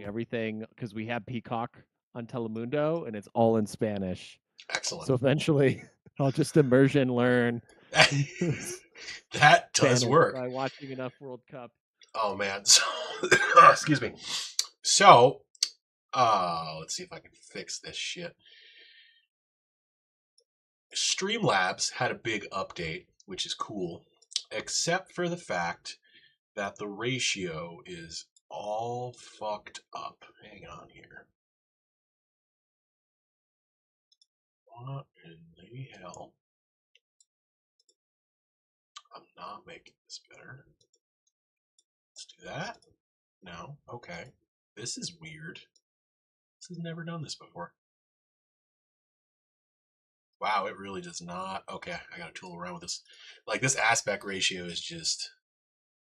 watching everything because we have Peacock on Telemundo and it's all in Spanish. Excellent. So eventually, I'll just immersion learn That does Spanish work. by watching enough World Cup. Oh man. So, excuse me. So, let's see if I can fix this shit. Streamlabs had a big update, which is cool, except for the fact that the ratio is all fucked up. Hang on here. What in the hell? I'm not making this better. Let's do that. No. Okay. This is weird. This has never done this before. Wow, it really does not. Okay, I gotta tool around with this. Like, this aspect ratio is just...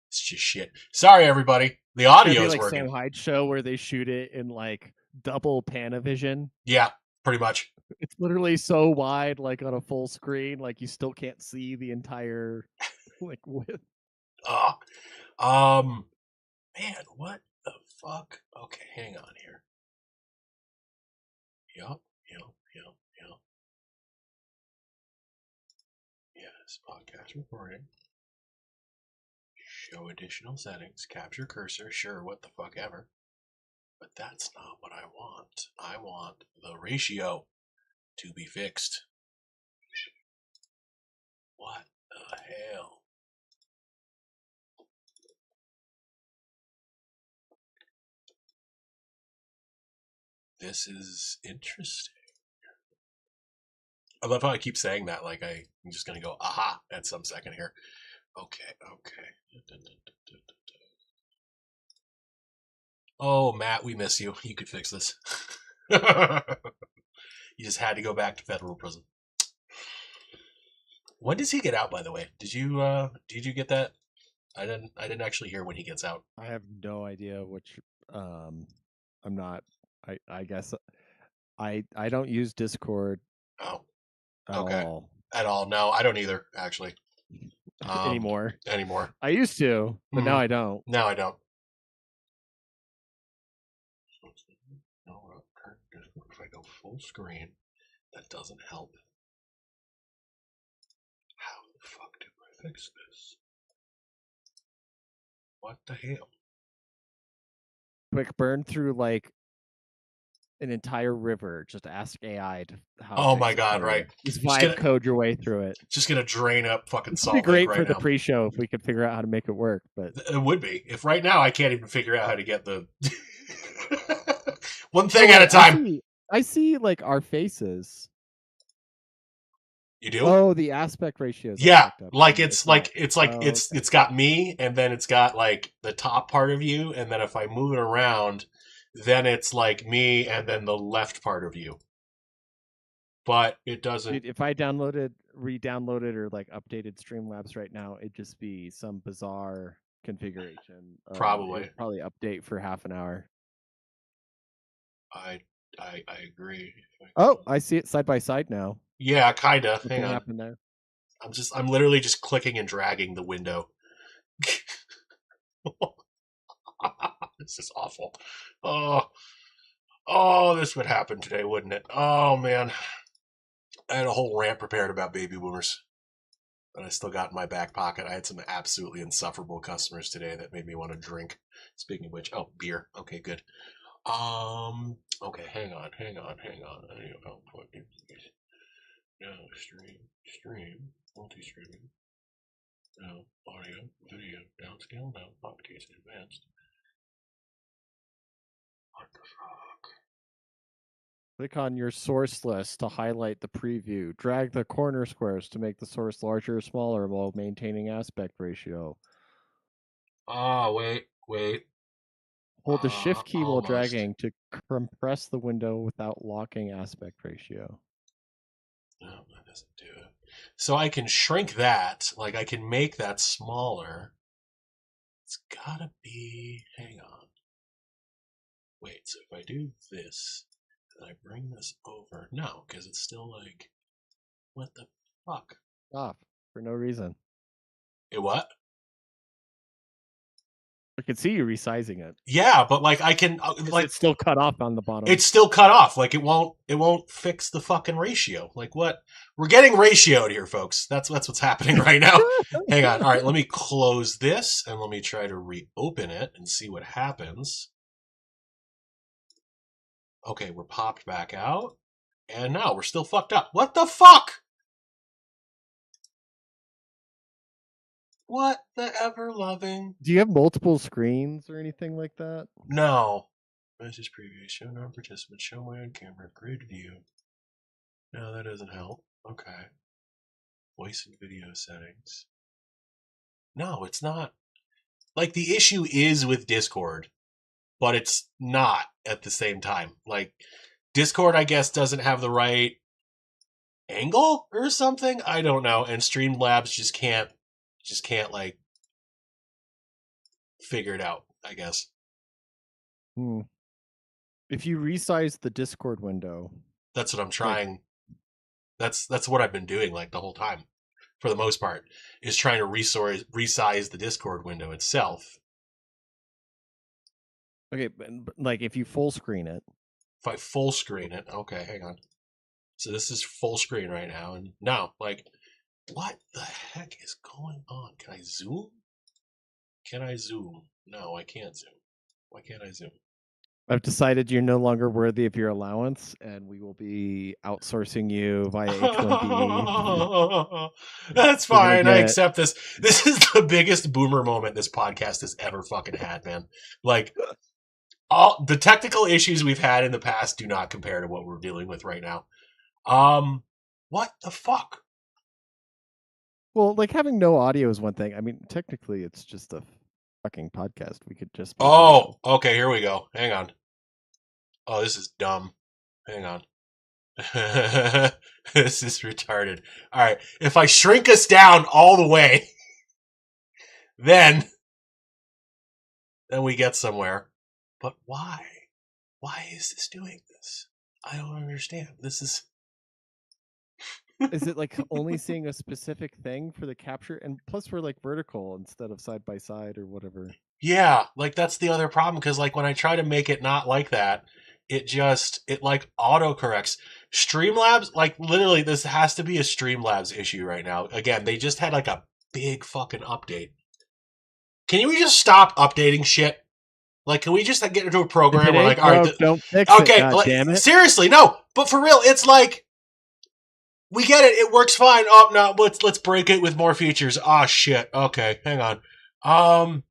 It's just shit. Sorry, everybody. The audio is like working. Sam Hyde show where they shoot it in like double Panavision. Yeah, pretty much. It's literally so wide, like on a full screen, like you still can't see the entire like width. Man, what the fuck? Okay, hang on here. Yup. Yes, podcast recording. Show additional settings. Capture cursor. Sure, what the fuck ever. But that's not what I want. I want the ratio to be fixed. What the hell? This is interesting. I love how I keep saying that, like I'm just gonna go aha at some second here. Okay. Oh, Matt, we miss you. You could fix this. You just had to go back to federal prison. When does he get out, by the way? Did you get that? I didn't actually hear when he gets out. I have no idea which I'm not I guess I don't use Discord Oh. at Okay. all. At all. No, I don't either, actually. Anymore. I used to, but now I don't. Now I don't. If I go full screen, that doesn't help. How the fuck do I fix this? What the hell? Quick burn through like an entire river. Just ask AI to how. Oh my god! Right. Just vibe code your way through it. Just gonna drain up fucking Salt Lake. It'd be great right for now. the pre-show if we could figure out how to make it work. But it would be. If right now I can't even figure out how to get the one thing at a time. I see like our faces. You do? Oh, the aspect ratios. Yeah, like it's got me, and then it's got like the top part of you, and then if I move it around, then it's like me, and then the left part of you. But it doesn't. Dude, if I re-downloaded, or like updated Streamlabs right now, it'd just be some bizarre configuration. Probably update for half an hour. I agree. Oh, I see it side by side now. Yeah, kinda. Hang on. Happened there? I'm literally just clicking and dragging the window. This is awful. Oh, this would happen today, wouldn't it? Oh man, I had a whole rant prepared about baby boomers that I still got in my back pocket. I had some absolutely insufferable customers today that made me want to drink. Speaking of which, oh, beer. Okay, good. Okay, hang on. I need output. No, stream, multi-streaming. No, audio, video, downscale, no, podcast advanced. What the fuck? Click on your source list to highlight the preview. Drag the corner squares to make the source larger or smaller while maintaining aspect ratio. Wait. Hold the shift key while dragging to compress the window without locking aspect ratio. No, that doesn't do it. So I can shrink that, like I can make that smaller. It's gotta be, hang on. Wait, so if I do this, and I bring this over, no, because it's still like, what the fuck? Off, for no reason. It what? I can see you resizing it. Yeah, but like I can Is like it still cut off on the bottom? it's still cut off. Like it won't fix the fucking ratio. Like what? We're getting ratioed here, folks. That's what's happening right now. Hang on. All right, let me close this and let me try to reopen it and see what happens. Okay, we're popped back out. And now we're still fucked up. What the fuck? What the ever loving? Do you have multiple screens or anything like that? No. Message preview. Show non-participant. Show my on camera. Grid view. No, that doesn't help. Okay. Voice and video settings. No, it's not. Like, the issue is with Discord, but it's not at the same time. Like, Discord, I guess, doesn't have the right angle or something. I don't know. And Streamlabs just can't like figure it out, I guess. If you resize the Discord window, That's what I'm trying. That's what I've been doing like the whole time, for the most part, is trying to resize the Discord window itself. okay, but like if you full screen it, If I full screen it, okay, hang on. So this is full screen right now, and now, like, what the heck is going on? Can I zoom? Can I zoom? No, I can't zoom. Why can't I zoom? I've decided you're no longer worthy of your allowance, and we will be outsourcing you via H1B. That's You're gonna fine. I get accept this. This is the biggest boomer moment this podcast has ever fucking had, man. Like, all the technical issues we've had in the past do not compare to what we're dealing with right now. What the fuck? well, like having no audio is one thing. I mean, technically, it's just a fucking podcast. We could just be Oh, audio. okay, here we go. Hang on. Oh, this is dumb. Hang on. This is retarded. All right, if I shrink us down all the way, then we get somewhere. But why? Why is this doing this? I don't understand. This is Is it like only seeing a specific thing for the capture? And plus, we're like vertical instead of side by side or whatever. yeah, like that's the other problem, because like when I try to make it not like that, it like auto corrects. Streamlabs, like literally, this has to be a Streamlabs issue right now. Again, they just had like a big fucking update. Can we just stop updating shit? Like, can we just like, get into a If program it where ain't like, all right, broke, don't fix it. okay, God like, damn it! seriously, no, but for real, it's like we get it, it works fine. Oh no, let's break it with more features. Oh shit. Okay, hang on.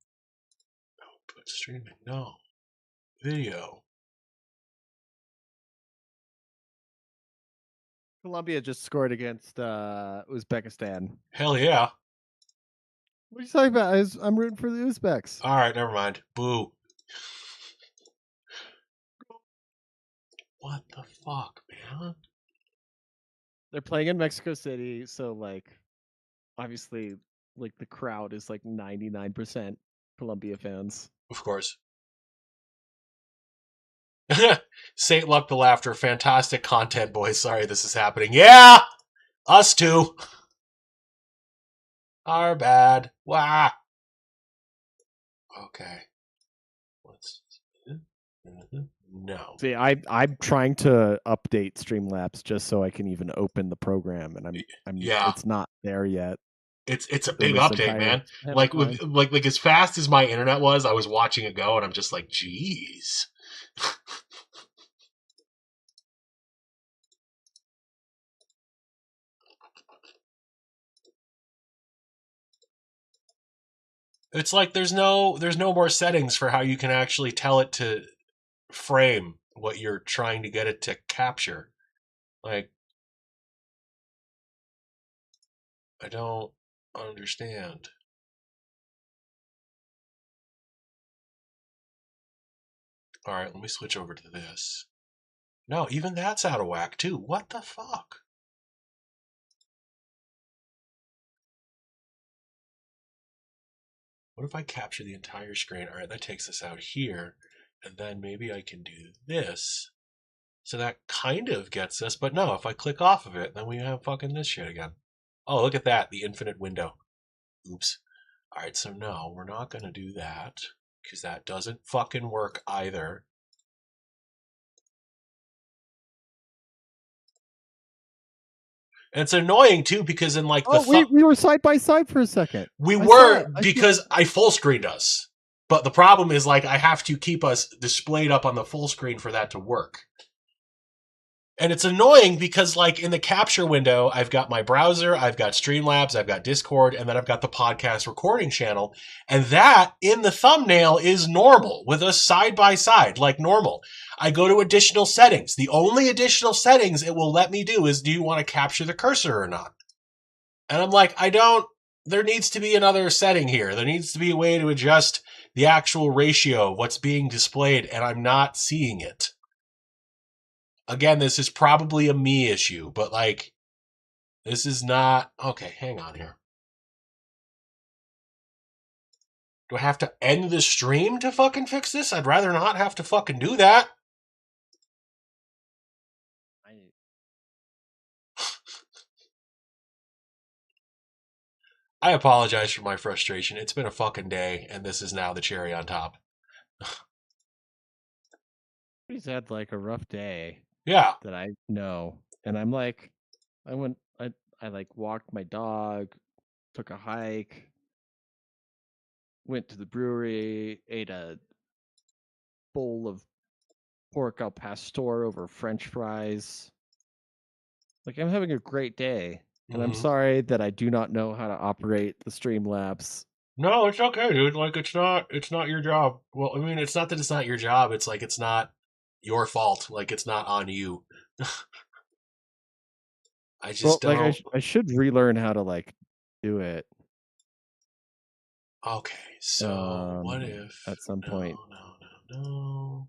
Put streaming, no video. Colombia just scored against Uzbekistan. Hell yeah. What are you talking about? I'm rooting for the Uzbeks. All right, never mind. Boo. What the fuck, man? They're playing in Mexico City, so like, obviously, like the crowd is like 99% Colombia fans. Of course. Saint Luck the Laughter, fantastic content, boys. Sorry this is happening. Yeah, us too. Our bad. Wah. Okay. Let's. No. See, I'm trying to update Streamlabs just so I can even open the program, and Yeah. it's not there yet. It's a big update, man. Like with like as fast as my internet was, I was watching it go, and I'm just like, geez. It's like there's no more settings for how you can actually tell it to frame what you're trying to get it to capture. Like, I don't understand. All right, let me switch over to this. No, even that's out of whack too. What the fuck? What if I capture the entire screen? All right, that takes us out here. And then maybe I can do this. So that kind of gets us. But no, if I click off of it, then we have fucking this shit again. Oh, look at that. The infinite window. Oops. All right, so no, we're not going to do that. because that doesn't fucking work either. And it's annoying too because in like we were side by side for a second. we I saw were it. because I full screened us. But the problem is like I have to keep us displayed up on the full screen for that to work. And it's annoying because like in the capture window, I've got my browser, I've got Streamlabs, I've got Discord, and then I've got the podcast recording channel. And that in the thumbnail is normal with us side by side, like normal. I go to additional settings. The only additional settings it will let me do is, do you want to capture the cursor or not? And I'm like, there needs to be another setting here. There needs to be a way to adjust the actual ratio of what's being displayed, and I'm not seeing it. Again, this is probably a me issue, but like, this is not... Okay, hang on here. Do I have to end the stream to fucking fix this? I'd rather not have to fucking do that. I apologize for my frustration. It's been a fucking day, and this is now the cherry on top. He's had like a rough day. Yeah. That I know. And I'm like, I like walked my dog, took a hike, went to the brewery, ate a bowl of pork al pastor over French fries. Like, I'm having a great day. And I'm sorry that I do not know how to operate the Streamlabs. No, it's okay, dude. Like, it's not your job. Well, I mean, it's not that it's not your job. It's like, it's not your fault. Like, it's not on you. I just don't. Like, I should relearn how to, like, do it. Okay, so what if... At some point. No.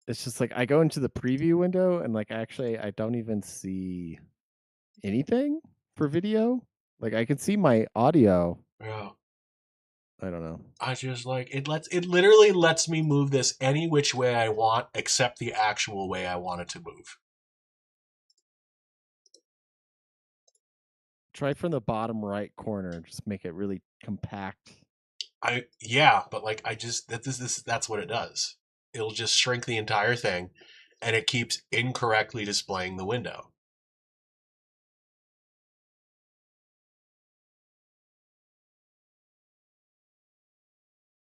It's just like, I go into the preview window and, like, actually, I don't even see anything for video. Like, I can see my audio. Yeah. I don't know. I just like it literally lets me move this any which way I want except the actual way I want it to move. Try from the bottom right corner, just make it really compact. But like that's what it does. It'll just shrink the entire thing and it keeps incorrectly displaying the window.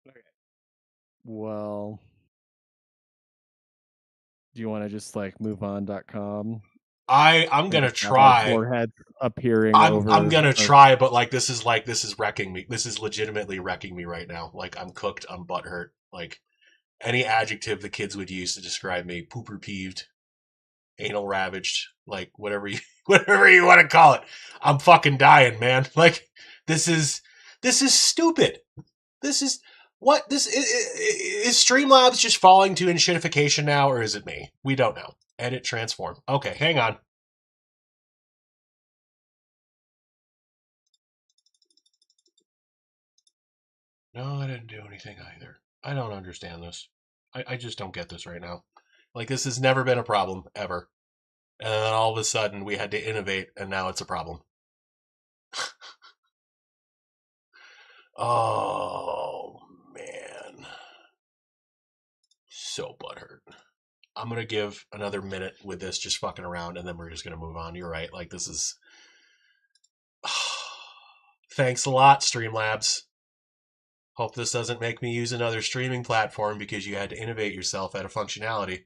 Okay. Well, do you want to just like moveon.com? I'm gonna try. Forehead appearing I'm gonna try, but like this is wrecking me. This is legitimately wrecking me right now. Like I'm cooked. I'm butthurt. Like any adjective the kids would use to describe me: pooper peeved, anal ravaged, like whatever you want to call it. I'm fucking dying, man. Like this is stupid. This is what this is Streamlabs just falling to enshittification now, or is it me? We don't know. Edit, transform. Okay, hang on. No, I didn't do anything either. I don't understand this. I just don't get this right now. Like, this has never been a problem, ever. And then all of a sudden, we had to innovate, and now it's a problem. Oh, man. So butthurt. I'm going to give another minute with this just fucking around, and then we're just going to move on. You're right. Like, this is... Thanks a lot, Streamlabs. Hope this doesn't make me use another streaming platform because you had to innovate yourself out of functionality.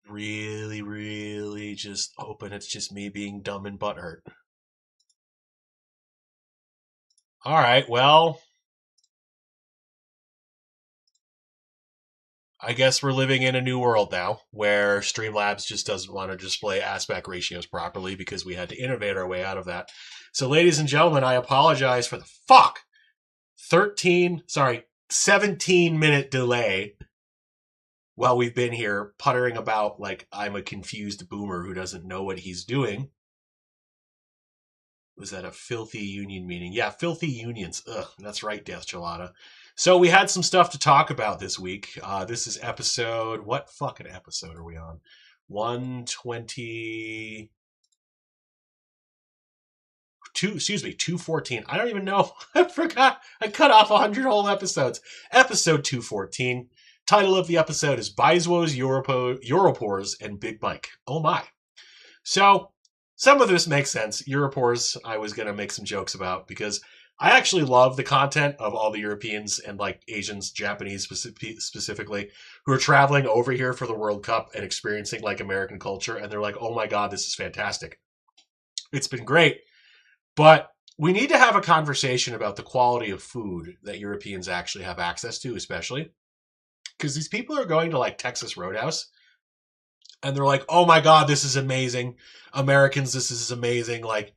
Really, really just hoping it's just me being dumb and butthurt. All right, well, I guess we're living in a new world now where Streamlabs just doesn't want to display aspect ratios properly because we had to innovate our way out of that. So, ladies and gentlemen, I apologize for the 17-minute delay while we've been here puttering about like I'm a confused boomer who doesn't know what he's doing. Was that a filthy union meeting? Yeah, filthy unions. Ugh, that's right, Death Gelada. So we had some stuff to talk about this week. This is episode... What fucking episode are we on? 122. 214. I don't even know. I forgot. I cut off 100 whole episodes. Episode 214. Title of the episode is Baizuos, Yuropoors, and Big Mike. Oh my. So, some of this makes sense. Yuropoors, I was going to make some jokes about because I actually love the content of all the Europeans and like Asians, Japanese specifically, who are traveling over here for the World Cup and experiencing like American culture. And they're like, oh my God, this is fantastic. It's been great. But we need to have a conversation about the quality of food that Europeans actually have access to, especially because these people are going to like Texas Roadhouse and they're like, "Oh my God, this is amazing, Americans, this is amazing." Like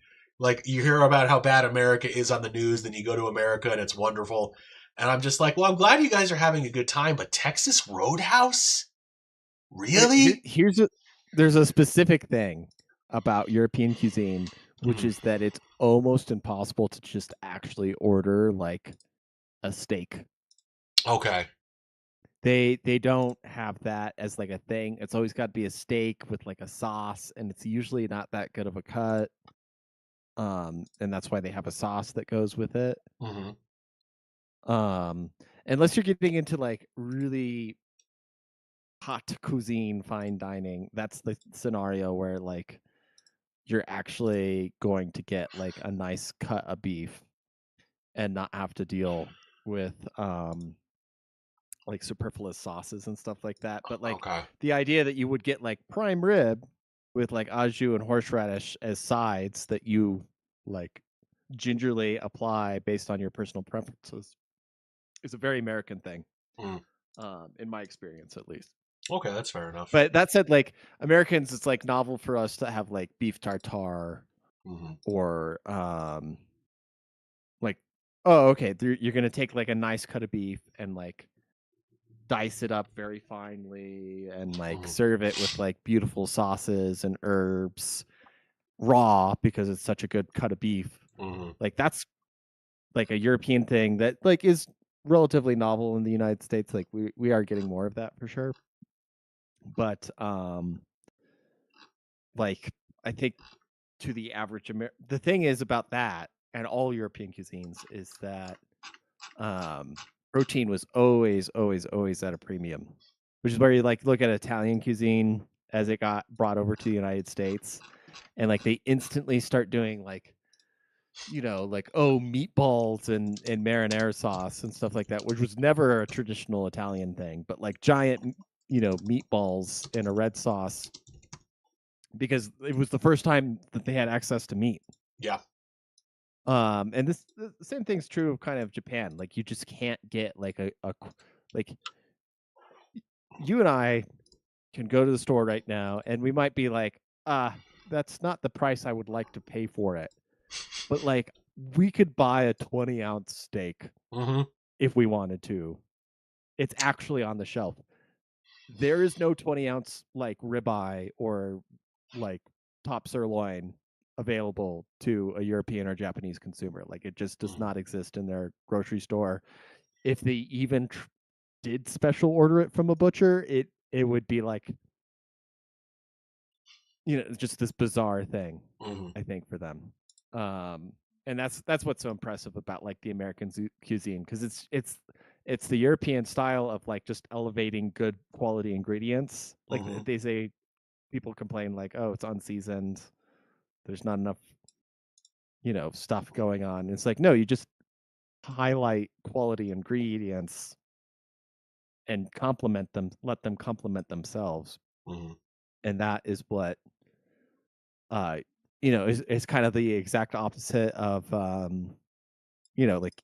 you hear about how bad America is on the news, then you go to America and it's wonderful. And I'm just like, well, I'm glad you guys are having a good time, but Texas Roadhouse, really? There's a specific thing about European cuisine, which is that it's almost impossible to just actually order like a steak. Okay. They don't have that as like a thing. It's always got to be a steak with like a sauce, and it's usually not that good of a cut. And that's why they have a sauce that goes with it. Unless you're getting into like really hot cuisine, fine dining, that's the scenario where like you're actually going to get like a nice cut of beef and not have to deal with like superfluous sauces and stuff like that. But like Okay. the idea that you would get like prime rib with like au jus and horseradish as sides that you like gingerly apply based on your personal preferences is a very American thing, in my experience at least. Okay, that's fair enough. But that said, like Americans, it's like novel for us to have like beef tartare or like, oh, okay, you're gonna take like a nice cut of beef and like dice it up very finely and like serve it with like beautiful sauces and herbs raw because it's such a good cut of beef. Like that's like a European thing that like is relatively novel in the United States. Like we are getting more of that for sure. But like I think to the average the thing is about that and all European cuisines is that protein was always at a premium, which is where you like look at Italian cuisine as it got brought over to the United States, and like they instantly start doing like, you know, like, oh, meatballs and marinara sauce and stuff like that, which was never a traditional Italian thing, but like giant, you know, meatballs in a red sauce because it was the first time that they had access to meat. Yeah. And the same thing's true of kind of Japan. Like you just can't get like a like you and I can go to the store right now and we might be like, that's not the price I would like to pay for it. But like we could buy a 20-ounce steak if we wanted to. It's actually on the shelf. There is no 20-ounce like ribeye or like top sirloin available to a European or Japanese consumer. Like it just does not exist in their grocery store. If they even did special order it from a butcher, it would be like, you know, just this bizarre thing, I think, for them. And that's what's so impressive about like the American cuisine, because it's the European style of like just elevating good quality ingredients. Like they say, people complain like, oh, it's unseasoned, there's not enough, you know, stuff going on. It's like, no, you just highlight quality ingredients and complement them, let them complement themselves. And that is what you know, is kind of the exact opposite of you know, like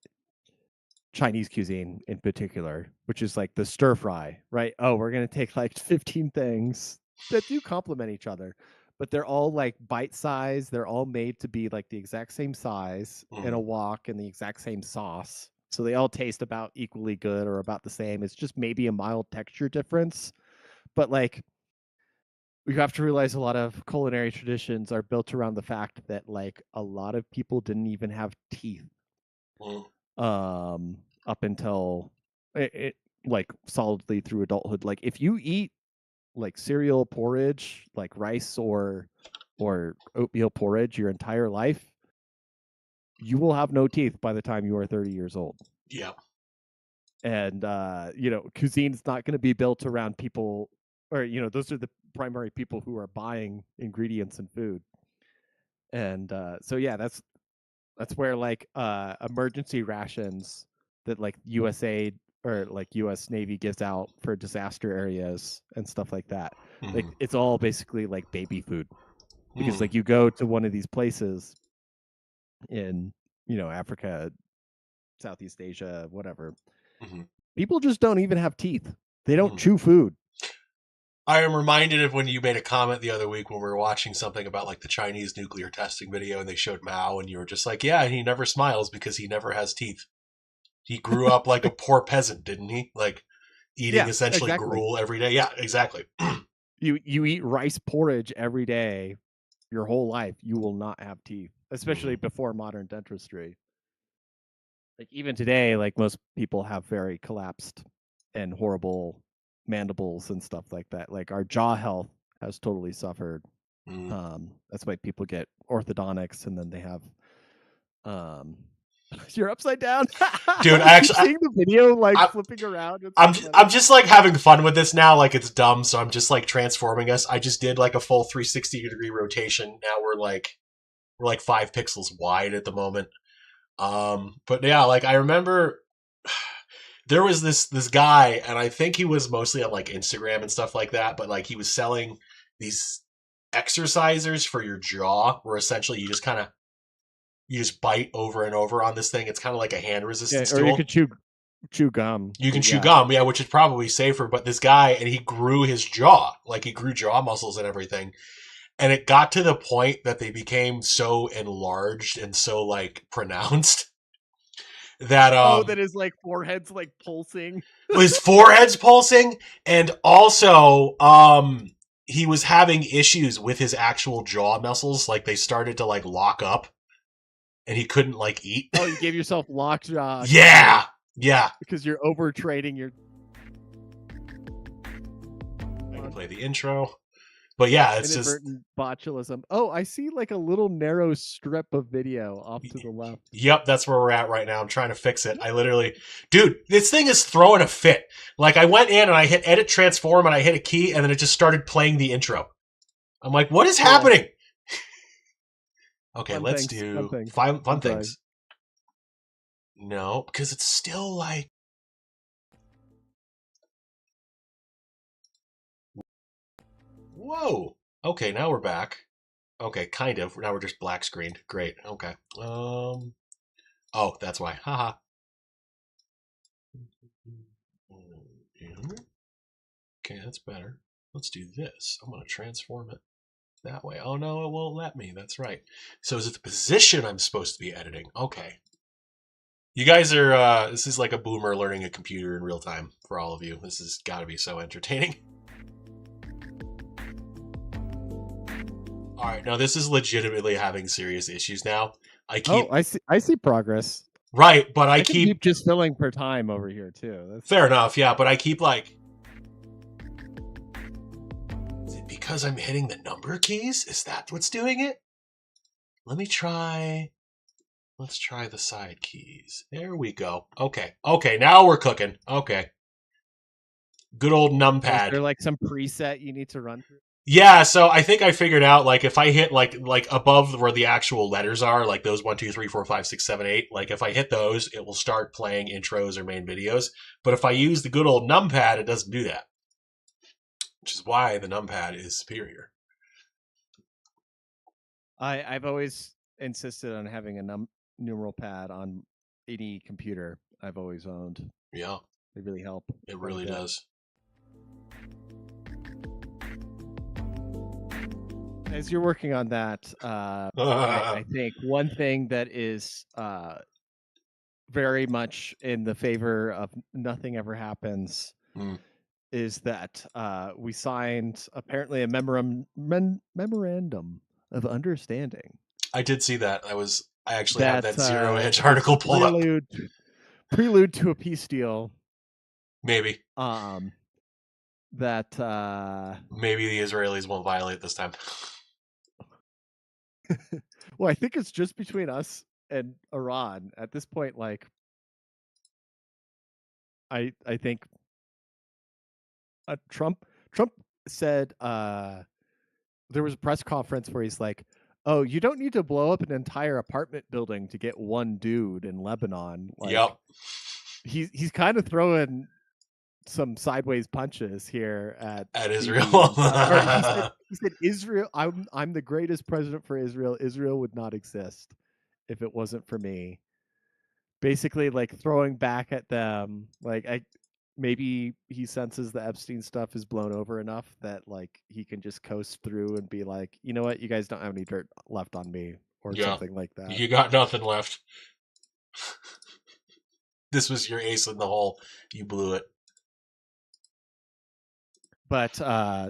Chinese cuisine in particular, which is like the stir fry, right? Oh, we're gonna take like 15 things that do complement each other, but they're all like bite size. They're all made to be like the exact same size in a wok and the exact same sauce. So they all taste about equally good or about the same. It's just maybe a mild texture difference. But like we have to realize a lot of culinary traditions are built around the fact that like a lot of people didn't even have teeth up until it like solidly through adulthood. Like if you eat like cereal porridge, like rice or oatmeal porridge your entire life, you will have no teeth by the time you are 30 years old. Yeah. And cuisine's not going to be built around people, or those are the primary people who are buying ingredients and food. And so yeah, that's where like emergency rations that like USAID or like US Navy gives out for disaster areas and stuff like that. Like Mm-hmm. it's all basically like baby food, because Mm. like you go to one of these places in Africa, Southeast Asia, whatever. Mm-hmm. People just don't even have teeth. They don't Mm. chew food. I am reminded of when you made a comment the other week when we were watching something about like the Chinese nuclear testing video and they showed Mao and you were just like, yeah, and he never smiles because he never has teeth. He grew up like a poor peasant, didn't he? Like eating Yeah, essentially exactly. gruel every day. Yeah, exactly. You eat rice porridge every day your whole life, you will not have teeth, especially Mm-hmm. before modern dentistry. Like even today, like most people have very collapsed and horrible mandibles and stuff like that. Like our jaw health has totally suffered. Mm. That's why people get orthodontics, and then they have um you're upside down. Dude, I keep actually, seeing the video like I, flipping around. It's I'm so just, funny. I'm just like having fun with this now. Like it's dumb, so I'm just like transforming us. I just did like a full 360-degree rotation. Now we're like 5 pixels wide at the moment. But yeah, like I remember there was this guy, and I think he was mostly on like Instagram and stuff like that. But like he was selling these exercisers for your jaw, where essentially you just bite over and over on this thing. It's kind of like a hand Yeah, resistance or you tool. could chew gum. You can But chew yeah. gum, yeah, which is probably safer. But this guy, and he grew his jaw, like he grew jaw muscles and everything. And it got to the point that they became so enlarged and so like pronounced that Oh, that is like forehead's like pulsing. his forehead's pulsing, and also he was having issues with his actual jaw muscles. Like they started to like lock up, and he couldn't like eat. Oh, you gave yourself lockjaw Yeah, yeah. because you're over trading your. I can play the intro, but yeah, it's just Inadvertent botulism. Oh, I see like a little narrow strip of video off to the left. yep, that's where we're at right now. I'm trying to fix it. I literally, dude, this thing is throwing a fit. Like I went in and I hit edit transform and I hit a key and then it just started playing the intro. I'm like, what is Cool. happening? Okay, Fun let's things, do things. fun things. No, because it's still like. Whoa. Okay, now we're back. Okay, kind of. Now we're just black screened. Great. Okay. Oh, that's why. Haha. Okay, that's better. Let's do this. I'm going to transform it that way. Oh, no, it won't let me. That's right. So is it the position I'm supposed to be editing? Okay. You guys are, this is like a boomer learning a computer in real time for all of you. This has got to be so entertaining. All right, now this is legitimately having serious issues now. Oh, I see progress. Right, but I can keep just filling per time over here too. That's fair enough, yeah, but I keep like, is it because I'm hitting the number keys? Is that what's doing it? Let's try the side keys. There we go. Okay, now we're cooking. Okay. Good old Is numpad. there like some preset you need to run through? Yeah, so I think I figured out like if I hit like above where the actual letters are, like those 1, 2, 3, 4, 5, 6, 7, 8, like if I hit those, it will start playing intros or main videos. But if I use the good old numpad, it doesn't do that. Which is why the numpad is superior. I've always insisted on having a numeral pad on any computer I've always owned. Yeah. They really help. It really does. As you're working on that, I think one thing that is very much in the favor of nothing ever happens is that we signed apparently a memorandum of understanding. I did see that. I actually have that Zero Edge article pulled up. Prelude to a peace deal. Maybe. That maybe the Israelis won't violate this time. Well, I think it's just between us and Iran. At this point, like I think Trump said there was a press conference where he's like, "Oh, you don't need to blow up an entire apartment building to get one dude in Lebanon." Like Yep. he's kind of throwing some sideways punches here at At Bibi Israel. and stuff. Or he said Israel. I'm the greatest president for Israel. Israel would not exist if it wasn't for me. Basically, like throwing back at them. Like maybe he senses the Epstein stuff is blown over enough that like he can just coast through and be like, you know what, you guys don't have any dirt left on me or Yeah. something like that. You got nothing left. This was your ace in the hole. You blew it. But a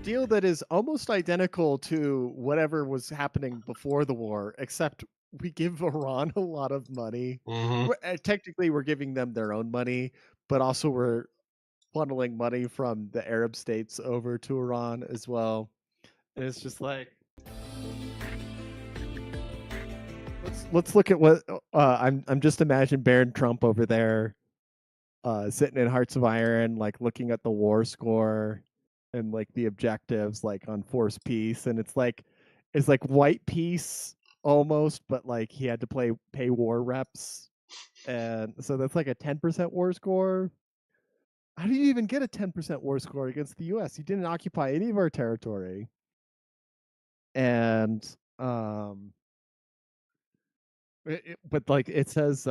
deal that is almost identical to whatever was happening before the war, except we give Iran a lot of money. Mm-hmm. Technically, we're giving them their own money, but also we're funneling money from the Arab states over to Iran as well. And it's just like, let's look at what I'm just imagining Baron Trump over there, sitting in Hearts of Iron, like looking at the war score and like the objectives, like on force peace, and it's like white peace almost, but like he had to pay war reps, and so that's like a 10% war score. How do you even get a 10% war score against the U.S.? He didn't occupy any of our territory, and but like it says,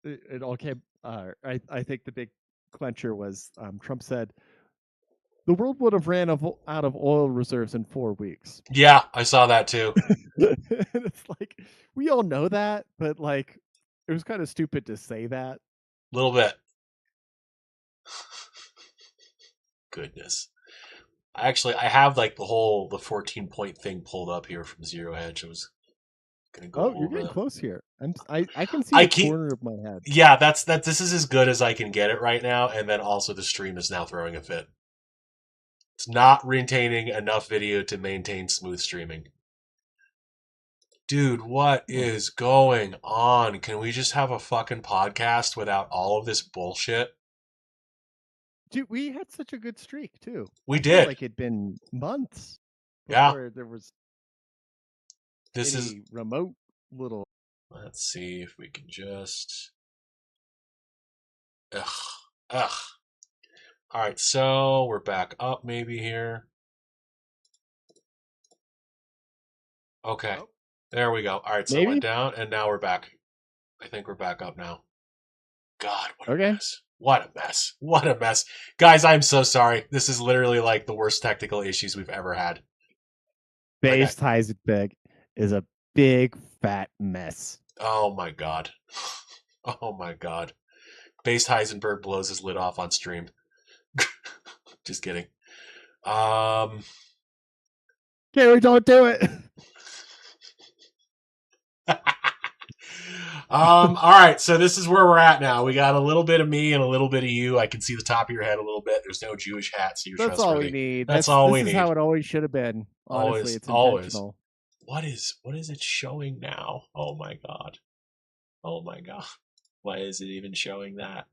it all came. I think the big clincher was Trump said the world would have out of oil reserves in 4 weeks. Yeah, I saw that too. And it's like we all know that, but like it was kind of stupid to say that. A little bit. Goodness. I have like the 14-point thing pulled up here from Zero Hedge. I was gonna go Oh, you're over getting that. close here. I can see I the keep corner of my head. Yeah, this is as good as I can get it right now, and then also the stream is now throwing a fit. It's not retaining enough video to maintain smooth streaming. Dude, what is going on? Can we just have a fucking podcast without all of this bullshit? Dude, we had such a good streak too. We I feel did. like it'd been months Yeah. before there was This is any remote little. Let's see if we can just ugh. Ugh. All right, so we're back up maybe here. Okay. Oh, There we go. All right, so it went maybe. down and now we're back. I think we're back up now. God, what a Okay. mess. What a mess. What a mess. Guys, I'm so sorry. This is literally like the worst technical issues we've ever had. Base Heisenberg is a big fat mess. Oh my God. Oh my God. Base Heisenberg blows his lid off on stream. Just kidding. Gary, don't do it. All right, so this is where we're at now. We got a little bit of me and a little bit of you. I can see the top of your head a little bit. There's no Jewish hat, so you're That's all we trustworthy. need. That's all we This is need. how it always should have been. Honestly, it's Always. intentional. What is it showing now? Oh my God. Oh my God. Why is it even showing that?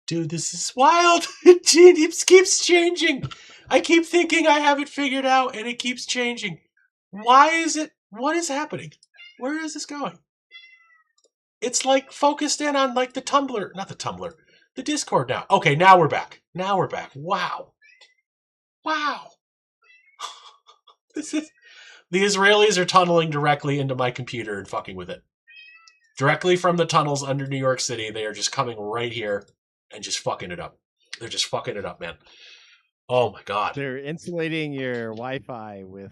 Dude, this is wild. It keeps changing. I keep thinking I have it figured out and it keeps changing. Why is it? What is happening? Where is this going? It's like focused in on like the Tumblr, not the Tumblr, the Discord now. Okay, now we're back. Now we're back. Wow. Wow. This is the Israelis are tunneling directly into my computer and fucking with it. Directly from the tunnels under New York City, they are just coming right here and just fucking it up. They're just fucking it up, man. Oh my God. They're insulating your Wi-Fi with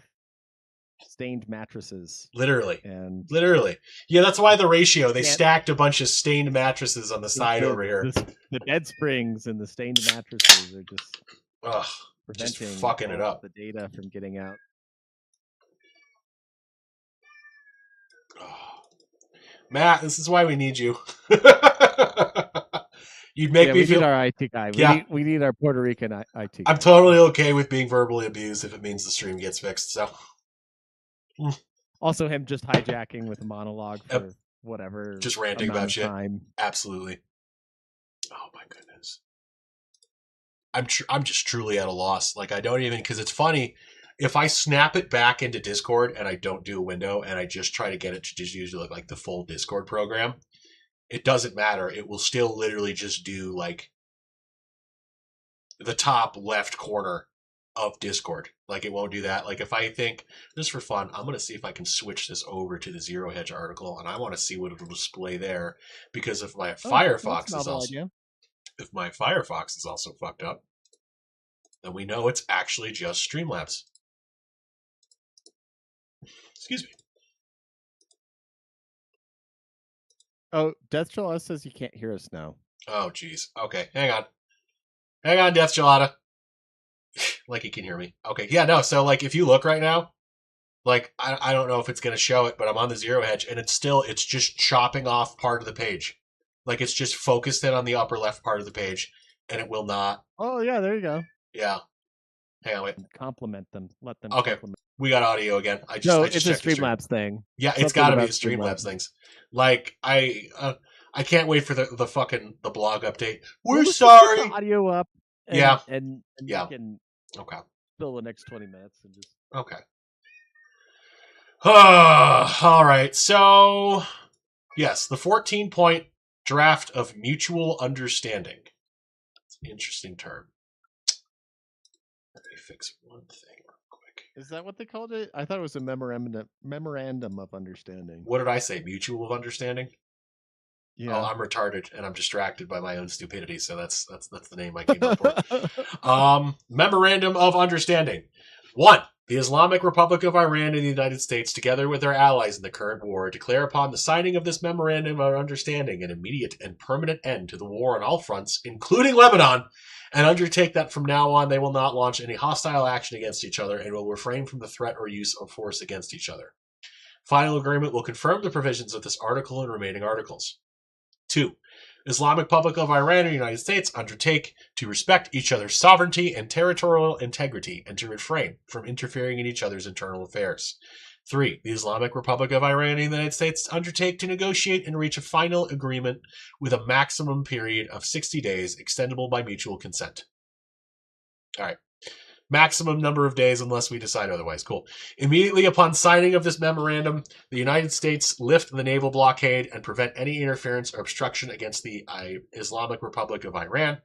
stained mattresses. Literally. And literally. Yeah, that's why the ratio. They Yeah. stacked a bunch of stained mattresses on the side over here. The bed springs and the stained mattresses are just Ugh, just preventing fucking it all up. the data from getting out. Matt, this is why we need you. You'd make Yeah, me we need feel. our IT guy. Yeah, We need our Puerto Rican IT I'm guy. totally okay with being verbally abused if it means the stream gets fixed. So, Also, him just hijacking with a monologue yep, for whatever just ranting amount about of shit. time. Absolutely. Oh my goodness. I'm just truly at a loss. Like I don't even because it's funny if I snap it back into Discord and I don't do a window and I just try to get it to just use like the full Discord program, it doesn't matter. It will still literally just do like the top left corner of Discord. Like it won't do that. Like if I think just for fun, I'm gonna see if I can switch this over to the Zero Hedge article, and I want to see what it'll display there because if my Oh, that's a Firefox is novel also idea. if my Firefox is also fucked up, then we know it's actually just Streamlabs. Excuse me. Oh, Death Gelato says you can't hear us now. Oh, geez. Okay, hang on. Hang on, Death Gelada. Like he can hear me. Okay, yeah, no. So, like, if you look right now, like, I don't know if it's going to show it, but I'm on the Zero Hedge, and it's just chopping off part of the page. Like, it's just focused in on the upper left part of the page, and it will not. Oh yeah, there you go. Yeah. Hang on, wait. Compliment them. Let them Okay, compliment. we got audio again. No, I just it's a checked the stream. Streamlabs thing. Yeah, it's Something got to be about the Streamlabs Streamlabs. things. Like, I can't wait for the fucking the blog update. We're Well, let's just get the sorry. audio up, Yeah. and Yeah. we can Okay. fill the next 20 minutes and just. Okay. All right. So, yes, the 14-point draft of mutual understanding. It's an interesting term. Let me fix one thing real quick. Is that what they called it? I thought it was a memorandum of understanding. What did I say? Mutual of understanding? Yeah. Oh, I'm retarded and I'm distracted by my own stupidity, so that's the name I came up for. Memorandum of Understanding. 1. The Islamic Republic of Iran and the United States, together with their allies in the current war, declare upon the signing of this Memorandum of Understanding an immediate and permanent end to the war on all fronts, including Lebanon, and undertake that from now on they will not launch any hostile action against each other and will refrain from the threat or use of force against each other. Final agreement will confirm the provisions of this article and remaining articles. 2. Islamic Republic of Iran and the United States undertake to respect each other's sovereignty and territorial integrity and to refrain from interfering in each other's internal affairs. 3. The Islamic Republic of Iran and the United States undertake to negotiate and reach a final agreement with a maximum period of 60 days, extendable by mutual consent. All right. Maximum number of days unless we decide otherwise. Cool. Immediately upon signing of this memorandum, the United States lift the naval blockade and prevent any interference or obstruction against the Islamic Republic of Iran.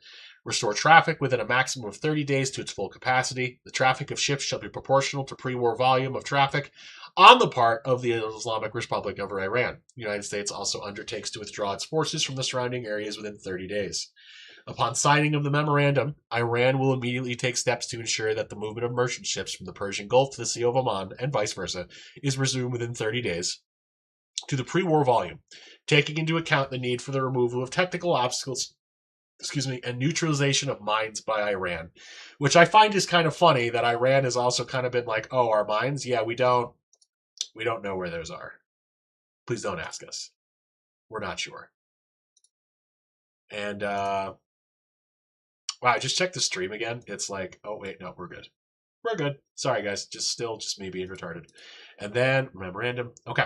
Restore traffic within a maximum of 30 days to its full capacity. The traffic of ships shall be proportional to pre-war volume of traffic on the part of the Islamic Republic of Iran. The United States also undertakes to withdraw its forces from the surrounding areas within 30 days. Upon signing of the memorandum, Iran will immediately take steps to ensure that the movement of merchant ships from the Persian Gulf to the Sea of Oman and vice versa is resumed within 30 days to the pre-war volume, taking into account the need for the removal of technical obstacles, and neutralization of mines by Iran, which I find is kind of funny that Iran has also kind of been like, oh, our mines? Yeah, we don't know where those are. Please don't ask us. We're not sure. And, wow, I just checked the stream again. It's like, oh, wait, no, we're good. We're good. Sorry, guys. Just me being retarded. And then, memorandum. Okay.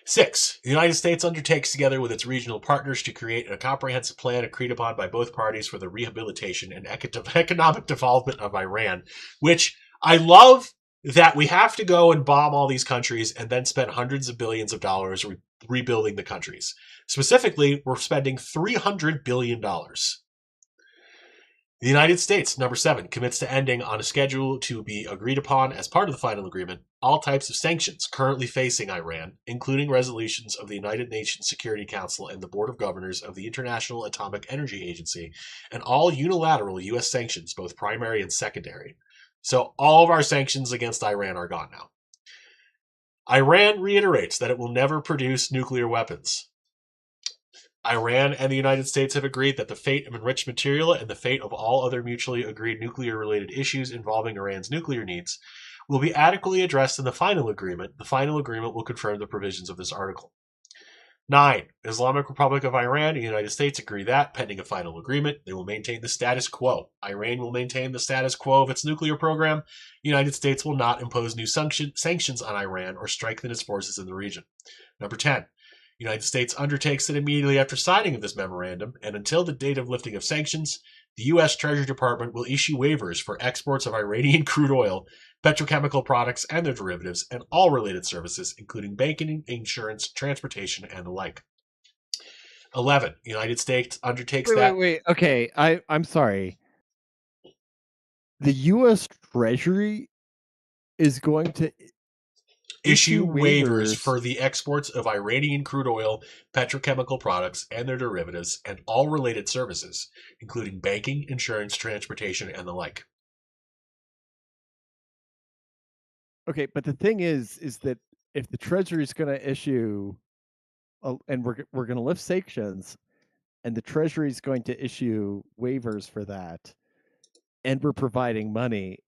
6. The United States undertakes together with its regional partners to create a comprehensive plan agreed upon by both parties for the rehabilitation and economic development of Iran, which I love that we have to go and bomb all these countries and then spend hundreds of billions of dollars rebuilding the countries. Specifically, we're spending $300 billion. The United States, number 7, commits to ending on a schedule to be agreed upon as part of the final agreement all types of sanctions currently facing Iran, including resolutions of the United Nations Security Council and the Board of Governors of the International Atomic Energy Agency, and all unilateral U.S. sanctions, both primary and secondary. So all of our sanctions against Iran are gone now. Iran reiterates that it will never produce nuclear weapons. Iran and the United States have agreed that the fate of enriched material and the fate of all other mutually agreed nuclear-related issues involving Iran's nuclear needs will be adequately addressed in the final agreement. The final agreement will confirm the provisions of this article. 9. Islamic Republic of Iran and the United States agree that, pending a final agreement, they will maintain the status quo. Iran will maintain the status quo of its nuclear program. The United States will not impose new sanctions on Iran or strengthen its forces in the region. Number 10. The United States undertakes that immediately after signing of this memorandum, and until the date of lifting of sanctions, the U.S. Treasury Department will issue waivers for exports of Iranian crude oil, petrochemical products and their derivatives, and all related services, including banking, insurance, transportation, and the like. 11. The United States undertakes that... Wait. Okay, I'm sorry. The U.S. Treasury is going to issue waivers for the exports of Iranian crude oil, petrochemical products, and their derivatives, and all related services, including banking, insurance, transportation, and the like. Okay, but the thing is that if the Treasury is going to issue, and we're going to lift sanctions, and the Treasury is going to issue waivers for that, and we're providing money,